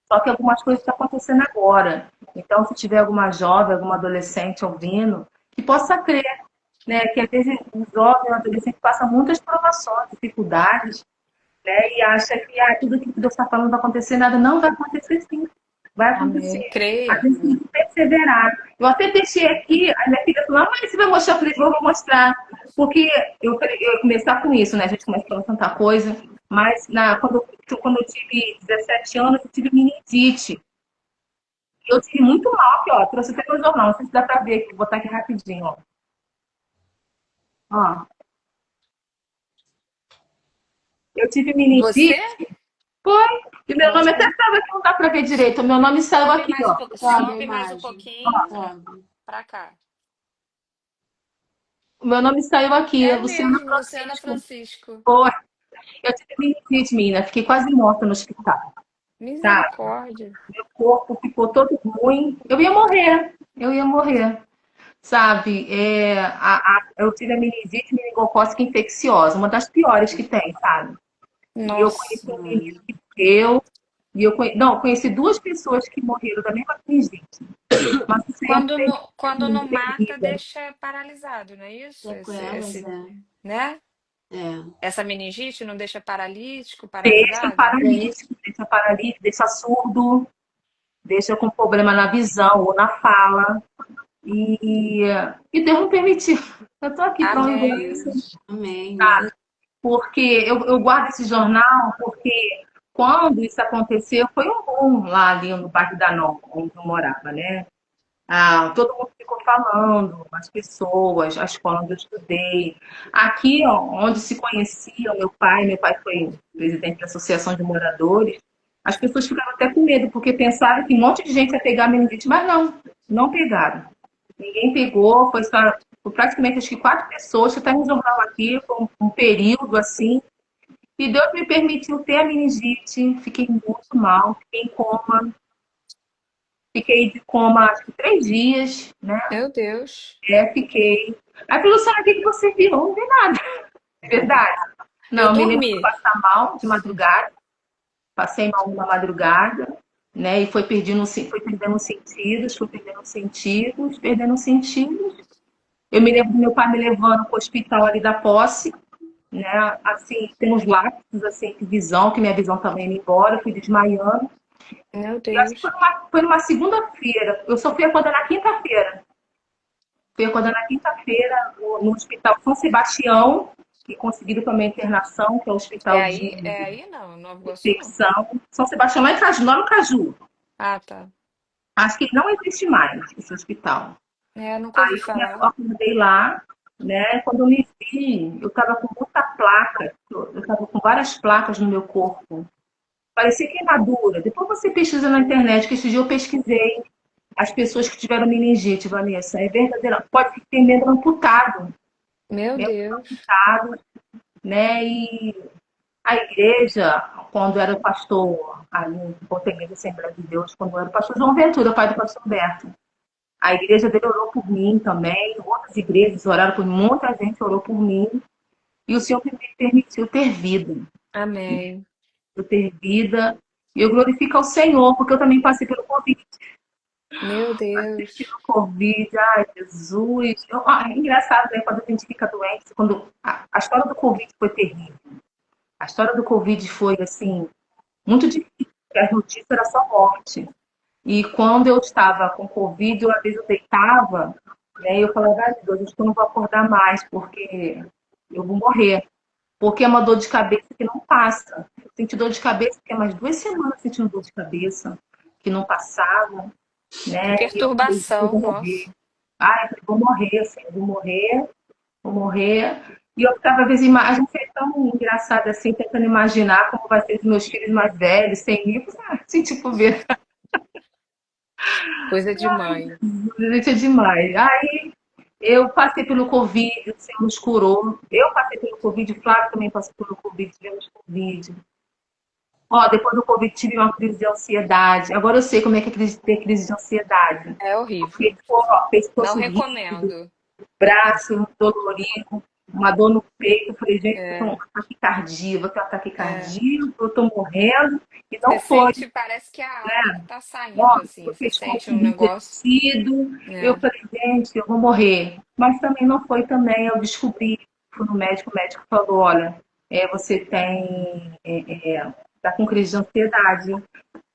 Só que algumas coisas estão acontecendo agora. Então, se tiver alguma jovem, alguma adolescente ouvindo, que possa crer, né, que às vezes o jovem, o adolescente passa muitas provações, dificuldades, né, e acha que tudo que Deus está falando vai acontecer, nada não vai acontecer sim. Vai Amém. acontecer. A Creia. gente tem que perseverar. Eu até deixei aqui, a minha filha falou, mas você vai mostrar? Eu falei, vou mostrar. Porque eu ia começar com isso, né? A gente começa falando tanta coisa. Mas quando eu tive 17 anos, eu tive meningite. Eu tive muito mal aqui, ó. Trouxe até no jornal, não sei se dá pra ver aqui. Vou botar aqui rapidinho, ó. Ó, eu tive Você meningite. Foi. E meu nome até Mostra. estava aqui, não dá pra ver direito. O meu nome saiu sobe aqui, mais um ó. pouco, Sobe a sobe mais um imagem. pouquinho Sobe. para cá. O meu nome saiu aqui, é É Luciana mesmo, Luciana Francisco. Francisco. Foi. Eu tive meningite, menina. Fiquei quase morta no hospital. Tá? Misericórdia. Meu corpo ficou todo ruim. Eu ia morrer. Eu ia morrer. Sabe? Eu tive a meningite meningocócica infecciosa, uma das piores que tem, sabe? E eu conheci Nossa. um menino que morreu. Não, conheci duas pessoas que morreram da mesma meningite. Mas o Senhor fez Quando não muito mata, terrível. deixa paralisado, não é isso? Sequelas, Né? É. Essa meningite não deixa paralítico, Deixa paralisado? paralítico, deixa surdo, deixa com problema na visão ou na fala. E, e Deus não permitiu. Eu estou aqui para honrar Amém. isso, Amém. Glória. porque eu guardo esse jornal, porque quando isso aconteceu, foi um boom lá ali no bairro da Nova, onde eu morava, né? Todo mundo ficou falando, as pessoas, a escola onde eu estudei. Aqui, ó, onde se conhecia meu pai foi presidente da Associação de Moradores, as pessoas ficaram até com medo, porque pensaram que um monte de gente ia pegar meningite, mas não, não pegaram. Ninguém pegou, foi praticamente acho que 4 pessoas, que está no jornal aqui, foi um período assim. E Deus me permitiu ter a meningite, fiquei muito mal, fiquei em coma, fiquei de coma acho que 3 dias, né? Meu Deus. Fiquei. Aí falou, Luciana, o que você viu? Não vi nada. É verdade. Eu Não, me lembro de dormi. passar mal de madrugada, passei mal numa madrugada, né? E foi perdendo sentidos, perdendo sentidos. Eu me lembro do meu pai me levando para o hospital ali da posse, né? Assim, tem uns lapsos assim de visão, que minha visão também ia embora, eu fui desmaiando. Meu E acho que Deus. foi numa segunda-feira. Eu só fui acordar na quinta-feira. Fui acordar na quinta-feira no Hospital São Sebastião, que conseguiram também internação, que é o hospital de É aí não, Nova Iguaçu não. infecção. São Sebastião lá em Caju, lá no Caju. Ah, tá. Acho que não existe mais esse hospital. É, nunca ouvi Aí eu me falar. acordei lá, né? Quando eu me vi, eu estava com muita placa, eu estava com várias placas no meu corpo. Parecia queimadura. Depois você pesquisa na internet, que esse dia eu pesquisei as pessoas que tiveram meningite, Vanessa. É verdadeira. Pode ter membro amputado, Meu membro Deus. amputado, né? E a igreja, quando era o pastor, ali, Porta Igreja Assembleia de Deus, quando era o pastor João Ventura, pai do pastor Humberto, a igreja dele orou por mim também, outras igrejas oraram por mim, muita gente orou por mim, e o Senhor me permitiu ter vida, Amém. eu ter vida, e eu glorifico ao Senhor, porque eu também passei pelo Covid. Meu Passei Deus. pelo Covid, ai Jesus. É engraçado, né, quando a gente fica doente, quando a história do Covid foi terrível. A história do Covid foi, assim, muito difícil, porque a notícia era só morte. E quando eu estava com Covid, às vezes eu deitava, né, e eu falava, ai, Deus, acho que eu não vou acordar mais, porque eu vou morrer. Porque é uma dor de cabeça que não passa. Eu senti dor de cabeça, fiquei mais 2 semanas sentindo dor de cabeça, que não passava, Que né? E eu falei, eu perturbação, vou morrer. nossa. Ai, eu falei, vou morrer, assim, eu vou morrer. E eu ficava, às vezes, a gente é tão engraçada assim, tentando imaginar como vai ser os meus filhos mais velhos, sem mim. Assim, tipo, ver. Coisa de mãe. Gente, é demais. Aí eu passei pelo Covid, o Senhor nos curou. Eu passei pelo Covid, o Flávio também passou pelo Covid, tivemos Covid. Ó, depois do Covid tive uma crise de ansiedade. Agora eu sei como é que é ter crise de ansiedade. É horrível. Porque, pô, Não pescoço rígido, recomendo. braço dolorido, uma dor no peito. Eu falei, gente, eu tô com É, um ataque cardíaco, vou ter um ataque é. cardíaco, eu tô morrendo. E não Você foi. sente, parece que a alma tá saindo, Ó, assim. o Você pescoço sente um negócio. enrijecido. Eu É. falei, gente, eu vou morrer. Mas também não foi também. Eu descobri, fui no médico, o médico falou, olha, você tá com crise de ansiedade.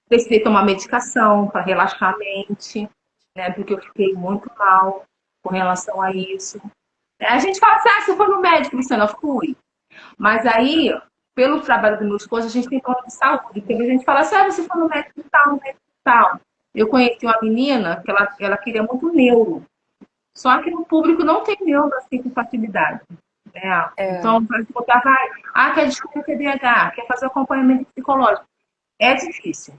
Precisei tomar medicação para relaxar a mente, né? Porque eu fiquei muito mal com relação a isso. A gente fala assim, você foi no médico, Luciana, fui. Mas aí, pelo trabalho do meu esposo, a gente tem plano de saúde. Porque a gente fala assim, você foi no médico e tal, no médico e tal. Eu conheci uma menina que ela queria muito neuro. Só que no público não tem neuro assim com facilidade. Né? É. Então, a gente botava, quer descobrir o TDAH, quer fazer acompanhamento psicológico. É difícil,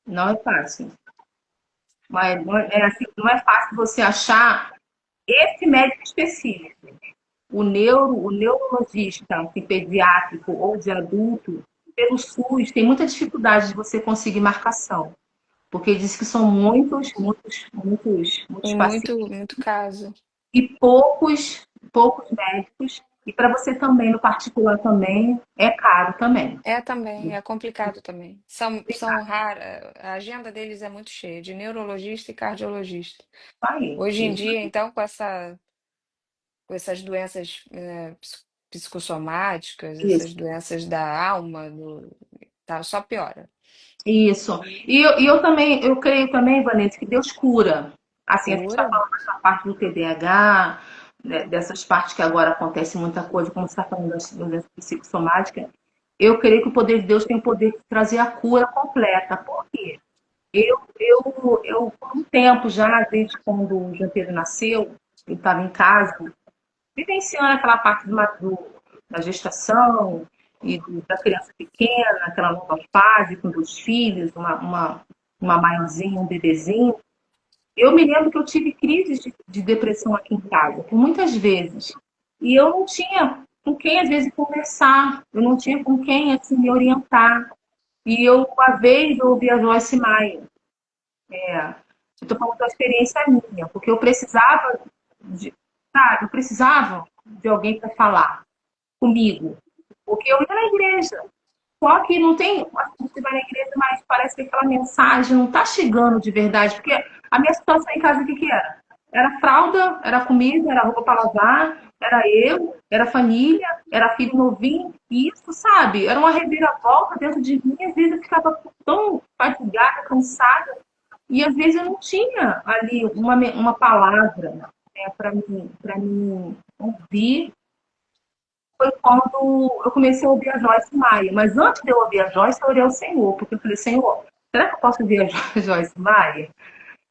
não é fácil. Mas não é fácil você achar esse médico específico. O neurologista assim, pediátrico ou de adulto, pelo SUS, tem muita dificuldade de você conseguir marcação. Porque diz que são muitos Tem pacientes muito, muito caso. e poucos médicos. E para você também, no particular também, é caro também. É também, é complicado também. São raras, a agenda deles é muito cheia, de neurologista e cardiologista. Aí, Hoje em isso, dia, então, com essas doenças psicossomáticas, isso. essas doenças da alma, tá, só piora. Isso. E eu também, eu creio também, Vanessa, que Deus cura. Assim, a gente está Cura? falando dessa parte do TDAH, né, dessas partes que agora acontece muita coisa, como você está falando da doença psicossomática. Eu creio que o poder de Deus tem o poder de trazer a cura completa. Por quê? Por um tempo já, desde quando o João Pedro nasceu, eu estava em casa, vivenciando aquela parte da gestação e da criança pequena, aquela nova fase com 2 filhos, uma maiorzinha, um bebezinho. Eu me lembro que eu tive crises de depressão aqui em casa, por muitas vezes. E eu não tinha com quem, às vezes, conversar, eu não tinha com quem, assim, me orientar. E uma vez, eu ouvi a Joyce Meyer. Eu estou falando da experiência minha, porque eu precisava de, sabe, eu precisava de alguém para falar comigo. Porque eu ia na igreja. Só que não tem. Você vai na igreja, mas parece que aquela mensagem não está chegando de verdade. Porque a minha situação em casa, o que era? Era fralda, era comida, era roupa para lavar, era eu, era família, era filho novinho. E isso, sabe, era uma reviravolta dentro de mim. Às vezes eu ficava tão fatigada, cansada, e às vezes eu não tinha ali uma palavra, né, para mim ouvir. Foi quando eu comecei a ouvir a Joyce Maia. Mas antes de eu ouvir a Joyce, eu orei ao Senhor, porque eu falei, Senhor, será que eu posso ouvir a Joyce Maia?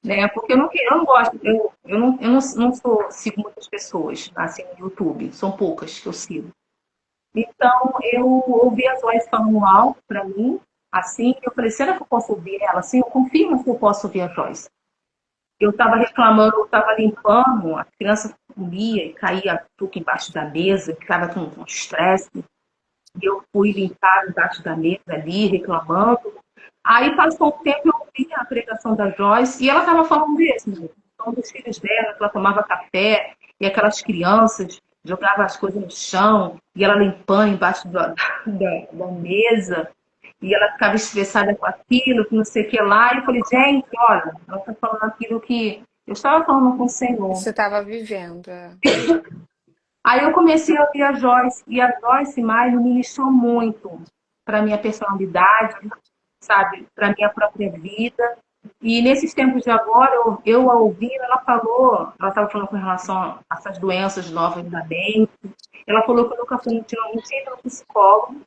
Né? Porque eu não gosto, não sigo muitas pessoas assim no YouTube, são poucas que eu sigo. Então eu ouvi a Joyce falando alto para mim, assim, eu falei, será que eu posso ouvir ela? Assim, eu confirmo que eu posso ouvir a Joyce. Eu estava reclamando, eu estava limpando, a criança comia e caía tudo embaixo da mesa, ficava com estresse. Eu fui limpar embaixo da mesa ali, reclamando. Aí passou um tempo, eu ouvi a pregação da Joyce e ela estava falando mesmo, então, dos filhos dela, que ela tomava café e aquelas crianças jogavam as coisas no chão e ela limpando embaixo da mesa e ela ficava estressada com aquilo, que não sei o que lá. E eu falei, gente, olha, ela está falando aquilo que eu estava falando com o Senhor. Você estava vivendo. Aí eu comecei a ouvir a Joyce, e a Joyce Meyer me ministrou muito para minha personalidade, sabe, para minha própria vida. E nesses tempos de agora, eu a ouvi, ela falou, ela estava falando com relação a essas doenças novas da mente. Ela falou que eu nunca fui, não tinha ido no psicólogo,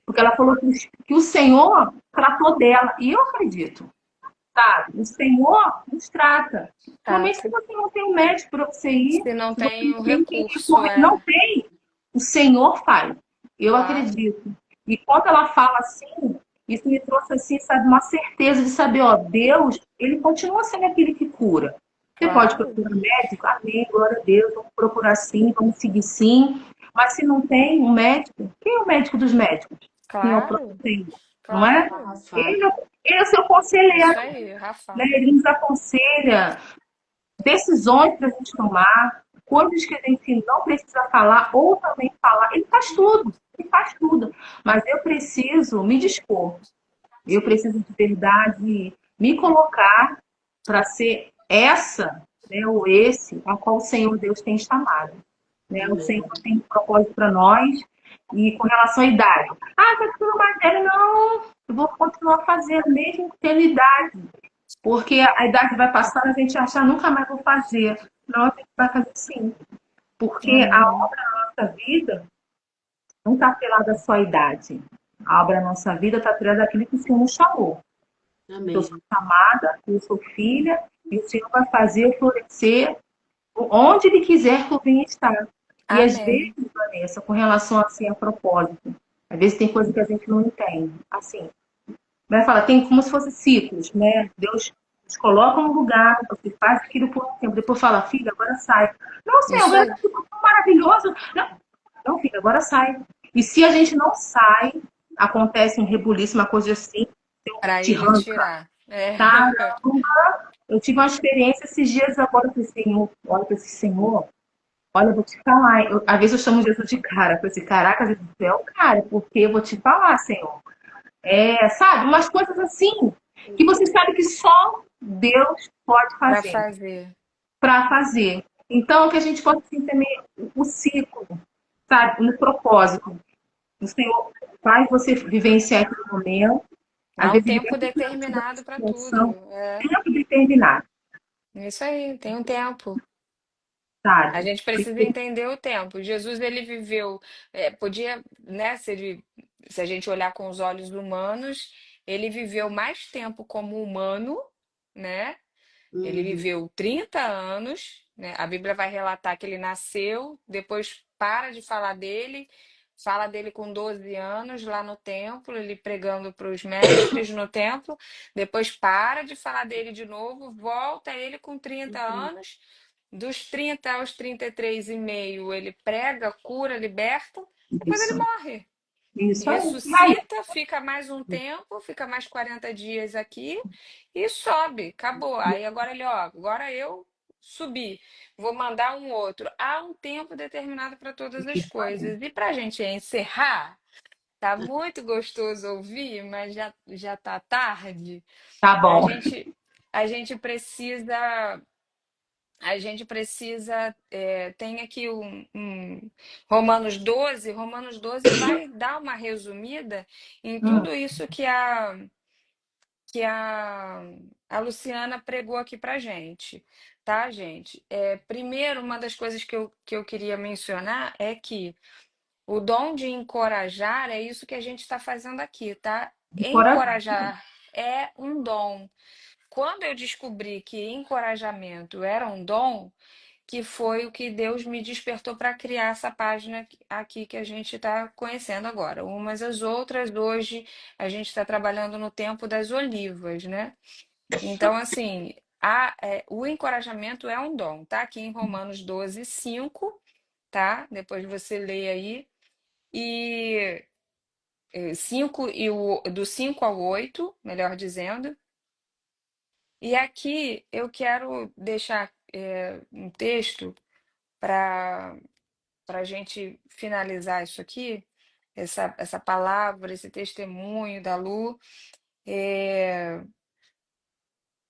porque ela falou que o Senhor tratou dela. E eu acredito, sabe? O Senhor nos trata. Somente se Trata. você não tem um médico para você ir, Se não se você tem não o tem que recurso, recorrer, não tem. O Senhor faz. Eu claro, acredito. E quando ela fala assim, isso me trouxe assim, sabe, uma certeza de saber, ó, Deus, ele continua sendo aquele que cura. Você pode claro, procurar médico? Amém, glória a Deus, vamos procurar sim, vamos seguir sim. Mas se não tem um médico, quem é o médico dos médicos? Quem é o próprio claro, Senhor, não é? claro. Rafa. Ele é o seu Isso conselheiro, aí, né? Rafa. Ele nos aconselha decisões para a gente tomar, coisas que a gente não precisa falar ou também falar. Ele faz tudo. Mas eu preciso me dispor, eu preciso de verdade me colocar para ser essa, né, ou esse, a qual o Senhor Deus tem chamado. Né? O Senhor Amém. tem um propósito para nós. E com relação à idade, tá ficando mais velho, não, eu vou continuar fazendo, mesmo tendo idade. Porque a idade vai passando, a gente acha, nunca mais vou fazer. Não, a gente vai fazer sim. Porque a Amém. obra da nossa vida não está atrelada à sua idade. A obra da nossa vida está atrelada àquilo que o Senhor nos chamou. Eu sou Amém. chamada, eu sou filha, e o Senhor vai fazer eu florescer onde Ele quiser que eu venha estar. E às vezes, Amém. Vanessa, com relação assim, a propósito, às vezes tem coisa que a gente não entende. Assim, vai falar, tem como se fosse ciclos, né? Deus nos coloca num lugar, você faz aquilo por um tempo, depois fala, filha, agora sai. Não, Senhor, Isso agora aí. tá tudo tão maravilhoso. Não, não, filha, agora sai. E se a gente não sai, acontece um rebuliço, uma coisa assim, Senhor Para te ele arranca. tirar. É. Caramba! Eu tive uma experiência esses dias agora com o Senhor. Olha para esse Senhor, olha, eu vou te falar. Às vezes eu chamo Jesus de cara. Eu falei assim, caraca, Jesus é o cara, porque eu vou te falar, Senhor. É, sabe? Umas coisas assim que você sabe que só Deus pode Para fazer, fazer. para fazer. Então, que a gente possa assim, também o ciclo, sabe? No propósito. O Senhor faz você vivenciar aquele momento, às Há um vezes Ele vai tempo te dar uma determinado para tudo. situação, É. tempo determinado, Isso aí, tem um tempo. A sabe? gente precisa Porque, entender o tempo. Jesus, ele viveu, podia, né, se a gente olhar com os olhos humanos, ele viveu mais tempo como humano, né? Ele Uhum. viveu 30 anos, né? A Bíblia vai relatar que ele nasceu, depois para de falar dele, fala dele com 12 anos lá no templo, ele pregando para os mestres no templo, depois para de falar dele de novo, volta ele com 30 anos, dos 30 aos 33 e meio ele prega, cura, liberta, depois ele isso, morre. isso aí. E aí, Ressuscita, fica mais um tempo, fica mais 40 dias aqui e sobe. Acabou. Aí agora ele, ó, agora eu subi, vou mandar um outro. Há um tempo determinado para todas as isso aí. coisas. E para a gente encerrar, tá muito gostoso ouvir, mas já tá tarde. Tá A bom. gente, a gente precisa a gente precisa, tem aqui Romanos 12 vai dar uma resumida em Hum, tudo isso que a Luciana pregou aqui pra gente, tá, gente? Primeiro, uma das coisas que eu queria mencionar é que o dom de encorajar é isso que a gente está fazendo aqui, tá? coração. Encorajar é um dom. Quando eu descobri que encorajamento era um dom, que foi o que Deus me despertou para criar essa página aqui que a gente está conhecendo agora. Umas as outras, hoje a gente está trabalhando no tempo das olivas, né? Então, assim, o encorajamento é um dom, tá? Aqui em Romanos 12, 5, tá? Depois você lê aí. E 5 do 5 ao 8, melhor dizendo. E aqui eu quero deixar um texto para a gente finalizar isso aqui, essa palavra, esse testemunho da Lu, é,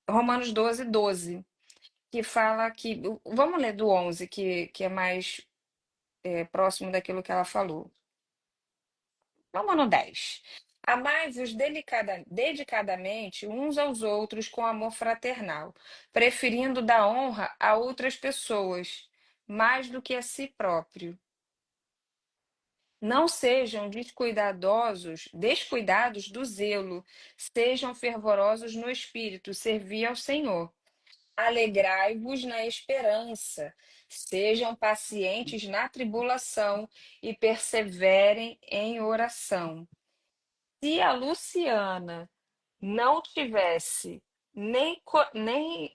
Romanos 12, 12, que fala que. Vamos ler do 11, que é mais próximo daquilo que ela falou. Vamos no 10. Amai-vos dedicadamente uns aos outros com amor fraternal, preferindo dar honra a outras pessoas, mais do que a si próprio. Não sejam descuidados do zelo, sejam fervorosos no espírito, servi ao Senhor. Alegrai-vos na esperança, sejam pacientes na tribulação e perseverem em oração. Se a Luciana não tivesse nem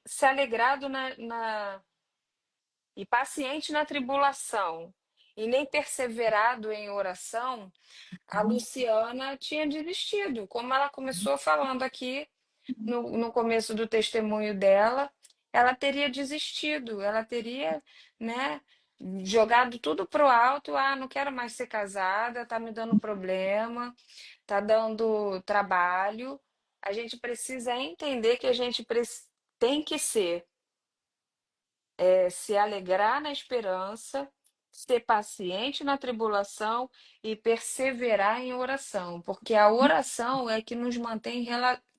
se alegrado e paciente na tribulação, e nem perseverado em oração, a Luciana tinha desistido. Como ela começou falando aqui no começo do testemunho dela, ela teria desistido, ela teria, né, jogado tudo pro alto. Ah, não quero mais ser casada, tá me dando problema, tá dando trabalho. A gente precisa entender que a gente tem que se alegrar na esperança, ser paciente na tribulação e perseverar em oração, porque a oração é que nos mantém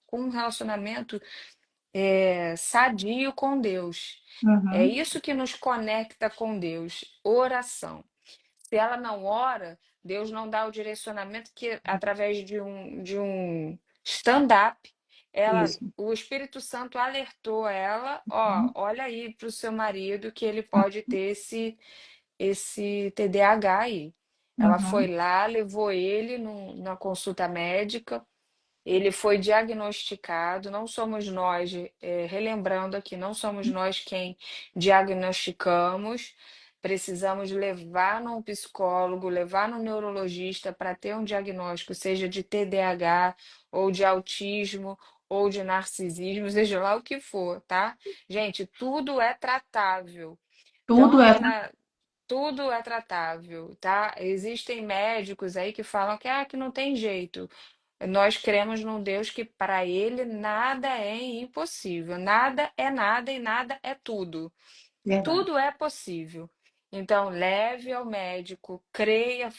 com um relacionamento sadio com Deus. É Uhum, isso que nos conecta com Deus, oração. Se ela não ora, Deus não dá o direcionamento que, através de um stand-up, isso. o Espírito Santo alertou ela, ó, Uhum, olha aí para o seu marido que ele pode ter esse TDAH aí. Ela foi uhum, lá, levou ele na consulta médica, ele foi diagnosticado, não somos nós, relembrando aqui, não somos nós quem diagnosticamos, precisamos levar num psicólogo, levar no neurologista para ter um diagnóstico, seja de TDAH, ou de autismo, ou de narcisismo, seja lá o que for, tá? Gente, tudo é tratável. tudo é. Tanto na, tudo é tratável, tá? Existem médicos aí que falam que não tem jeito. Nós cremos num Deus que para ele nada é impossível, nada é nada e nada é tudo. Verdade. Tudo é possível. Então, leve ao médico, creia,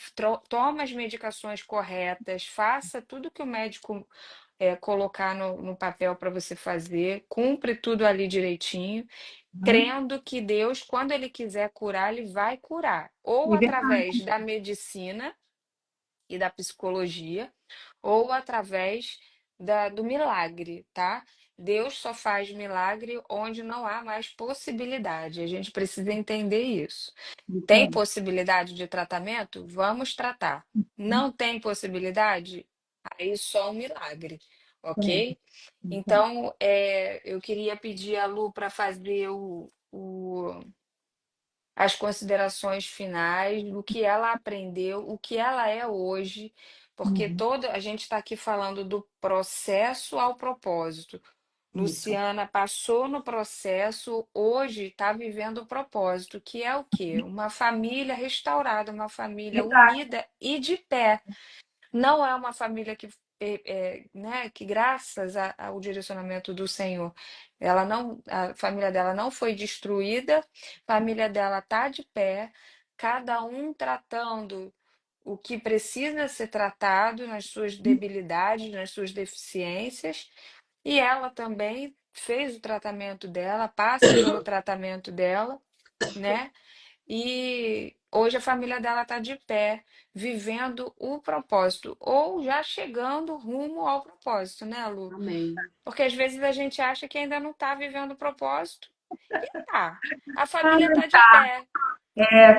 toma as medicações corretas, faça tudo que o médico colocar no papel para você fazer, cumpre tudo ali direitinho, Uhum, crendo que Deus, quando Ele quiser curar, Ele vai curar, ou é verdade. através da medicina e da psicologia, ou através do milagre, tá? Deus só faz milagre onde não há mais possibilidade. A gente precisa entender isso. Isso Tem aí. possibilidade de tratamento? Vamos tratar. Uhum, Não tem possibilidade? Aí só um milagre, é, ok? isso aí. Então, eu queria pedir a Lu para fazer as considerações finais do que ela aprendeu, o que ela é hoje, porque Uhum, toda a gente está aqui falando do processo ao propósito. isso. Luciana passou no processo, hoje está vivendo o propósito, que é o quê? Uma família restaurada, uma família Verdade. unida e de pé. Não é uma família que né, que graças ao direcionamento do Senhor, a família dela não foi destruída, a família dela está de pé, cada um tratando o que precisa ser tratado nas suas debilidades, nas suas deficiências, e ela também fez o tratamento dela, passa pelo tratamento dela, né? E hoje a família dela está de pé, vivendo o propósito, ou já chegando rumo ao propósito, né, Lu? Amém. Porque às vezes a gente acha que ainda não está vivendo o propósito, e tá. A Ah, família está de pé,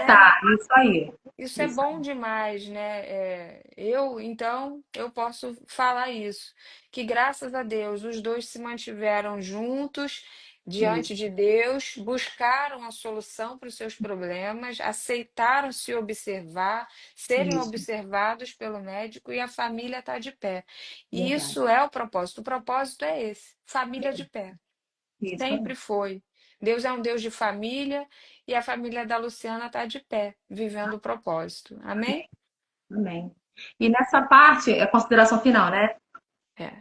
tá, né? isso aí. Isso é Isso bom demais, né? Então, eu posso falar isso, que graças a Deus os dois se mantiveram juntos Isso. diante de Deus, buscaram a solução para os seus problemas, aceitaram se observar, serem Isso. observados pelo médico e a família está de pé. E Verdade. isso é o propósito. O propósito é esse, família de pé. isso aí. Sempre foi. Deus é um Deus de família e a família da Luciana está de pé, vivendo o propósito. Amém? Amém. E nessa parte, é consideração final, né? É.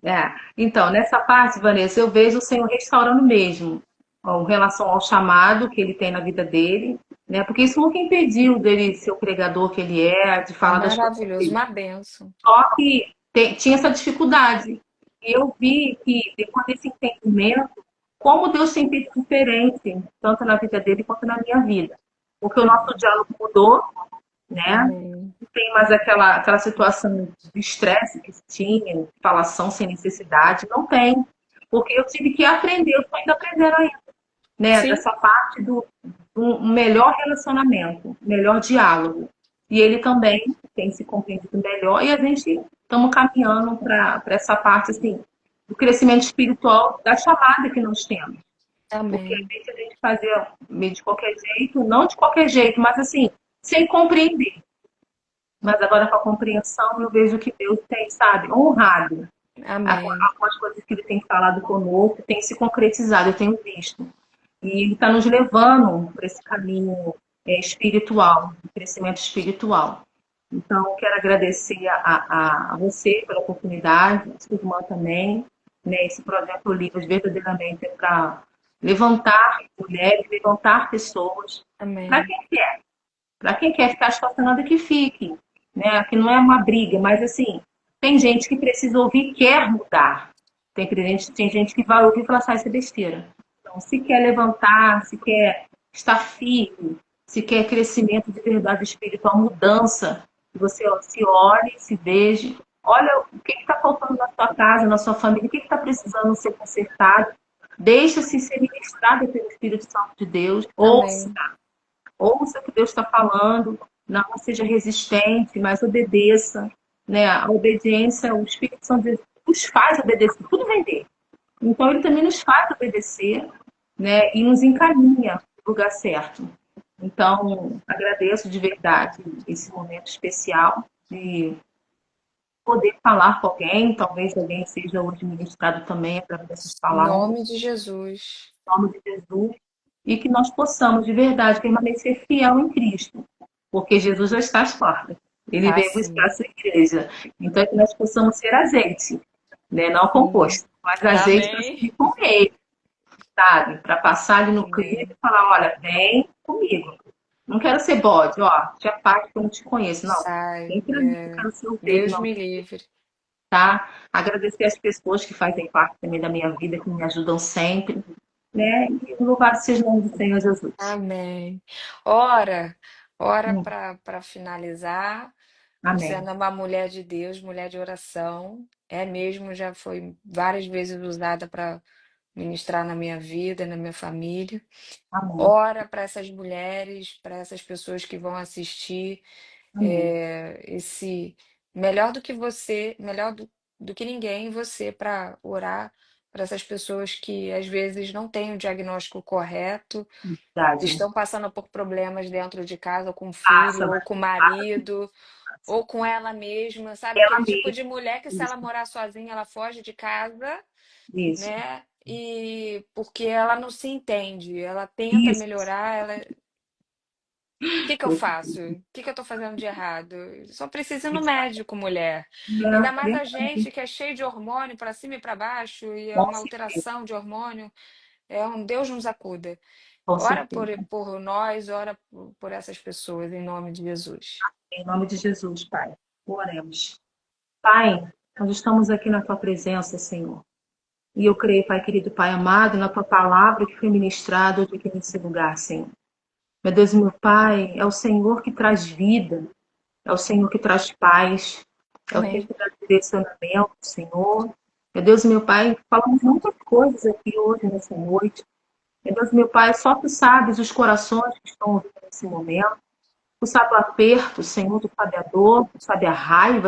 É. Então, nessa parte, Vanessa, eu vejo o Senhor restaurando mesmo, ó, em relação ao chamado que ele tem na vida dele, né? Porque isso nunca impediu dele ser o pregador que ele é, de falar das coisas Maravilhoso, dele. uma bênção. Só que tinha essa dificuldade. E eu vi que, depois desse entendimento, como Deus tem feito diferente, tanto na vida dele quanto na minha vida. Porque o nosso diálogo mudou, né? Amém. Não tem mais aquela situação de estresse que tinha, falação sem necessidade, não tem. Porque eu tive que aprender, eu estou ainda aprendendo ainda, né? Sim, Dessa parte do melhor relacionamento, melhor diálogo. E ele também tem se compreendido melhor e a gente estamos caminhando para essa parte assim, do crescimento espiritual, da chamada que nós temos. Porque às amém. vezes a gente fazia meio de qualquer jeito, não de qualquer jeito, mas assim, sem compreender. Mas agora com a compreensão eu vejo que Deus tem, sabe, honrado Amém. algumas coisas que ele tem falado conosco, tem se concretizado, eu tenho visto. E ele está nos levando para esse caminho espiritual, de crescimento espiritual. Então, quero agradecer a você pela oportunidade, a sua irmã também. Né? Esse projeto Livros verdadeiramente é para levantar mulheres, levantar pessoas. Para Amém. quem quer? Para quem quer ficar estacionado, que fique. Né? Que não é uma briga, mas assim, tem gente que precisa ouvir e quer mudar. Tem gente que vai ouvir e falar assim, ah, isso é besteira. Então, se quer levantar, se quer estar firme, se quer crescimento de verdade espiritual, mudança, que você se olhe, se veja, olha o que está faltando na sua casa, na sua família, o que está precisando ser consertado. Deixa-se ser ministrado pelo Espírito Santo de Deus. Ouça, Amém. ouça o que Deus está falando. Não seja resistente, mas obedeça. Né? A obediência, o Espírito Santo de Deus nos faz obedecer. Tudo vem dele. Então, ele também nos faz obedecer, né? E nos encaminha para o lugar certo. Então, agradeço de verdade esse momento especial de poder falar com alguém, talvez alguém seja hoje ministrado também através dessas Em palavras, nome de Jesus. em nome de Jesus, e que nós possamos de verdade permanecer fiel em Cristo, porque Jesus já está às portas. Ele veio buscar Assim. a sua igreja. Então, que nós possamos ser azeite, né? Não Sim. composto, mas azeite para Amém. seguir com ele, sabe? Para passar ali no crivo Amém. e falar, olha, vem comigo. Não quero ser bode, ó, tinha parte que eu não te conheço, não. Sai. Vem para mim, eu quero ser ovelha, Deus não, me livre. tá? Agradecer as pessoas que fazem parte também da minha vida, que me ajudam sempre, né? E louvado seja o nome do Senhor Jesus. Amém. Ora, ora Hum, para finalizar. Amém. Luciana é uma mulher de Deus, mulher de oração. É mesmo, já foi várias vezes usada para ministrar na minha vida, na minha família. Amém. Ora para essas mulheres, para essas pessoas que vão assistir. Amém. Esse melhor do que você, do que ninguém, você para orar para essas pessoas que às vezes não têm o diagnóstico correto, Verdade. estão passando por problemas dentro de casa, ou com o filho, Passa, ou vai. com o marido, ou com ela mesma, sabe? Ela Aquele tipo mesma. de mulher que se ela Isso. morar sozinha, ela foge de casa, Isso. né? E porque ela não se entende, ela tenta Isso. melhorar, ela O que que eu faço? O que que eu tô fazendo de errado? Só preciso ir no médico, mulher. Ainda mais a gente que é cheio de hormônio para cima e para baixo, e é Com uma certeza, alteração de hormônio. É um Deus nos acuda. com Ora certeza. por nós, ora por essas pessoas, em nome de Jesus. Em nome de Jesus, Pai. Oremos. Pai, nós estamos aqui na tua presença, Senhor. E eu creio, Pai querido, Pai amado, na tua palavra que foi ministrada hoje aqui nesse lugar, Senhor. Meu Deus e meu Pai, é o Senhor que traz vida, é o Senhor que traz paz, é o Senhor Amém. que traz direcionamento, Senhor. Meu Deus e meu Pai, falamos muitas coisas aqui hoje, nessa noite. Meu Deus e meu Pai, só tu sabes os corações que estão ouvindo nesse momento. Tu sabe o aperto, Senhor, tu sabe a dor, tu sabe a raiva,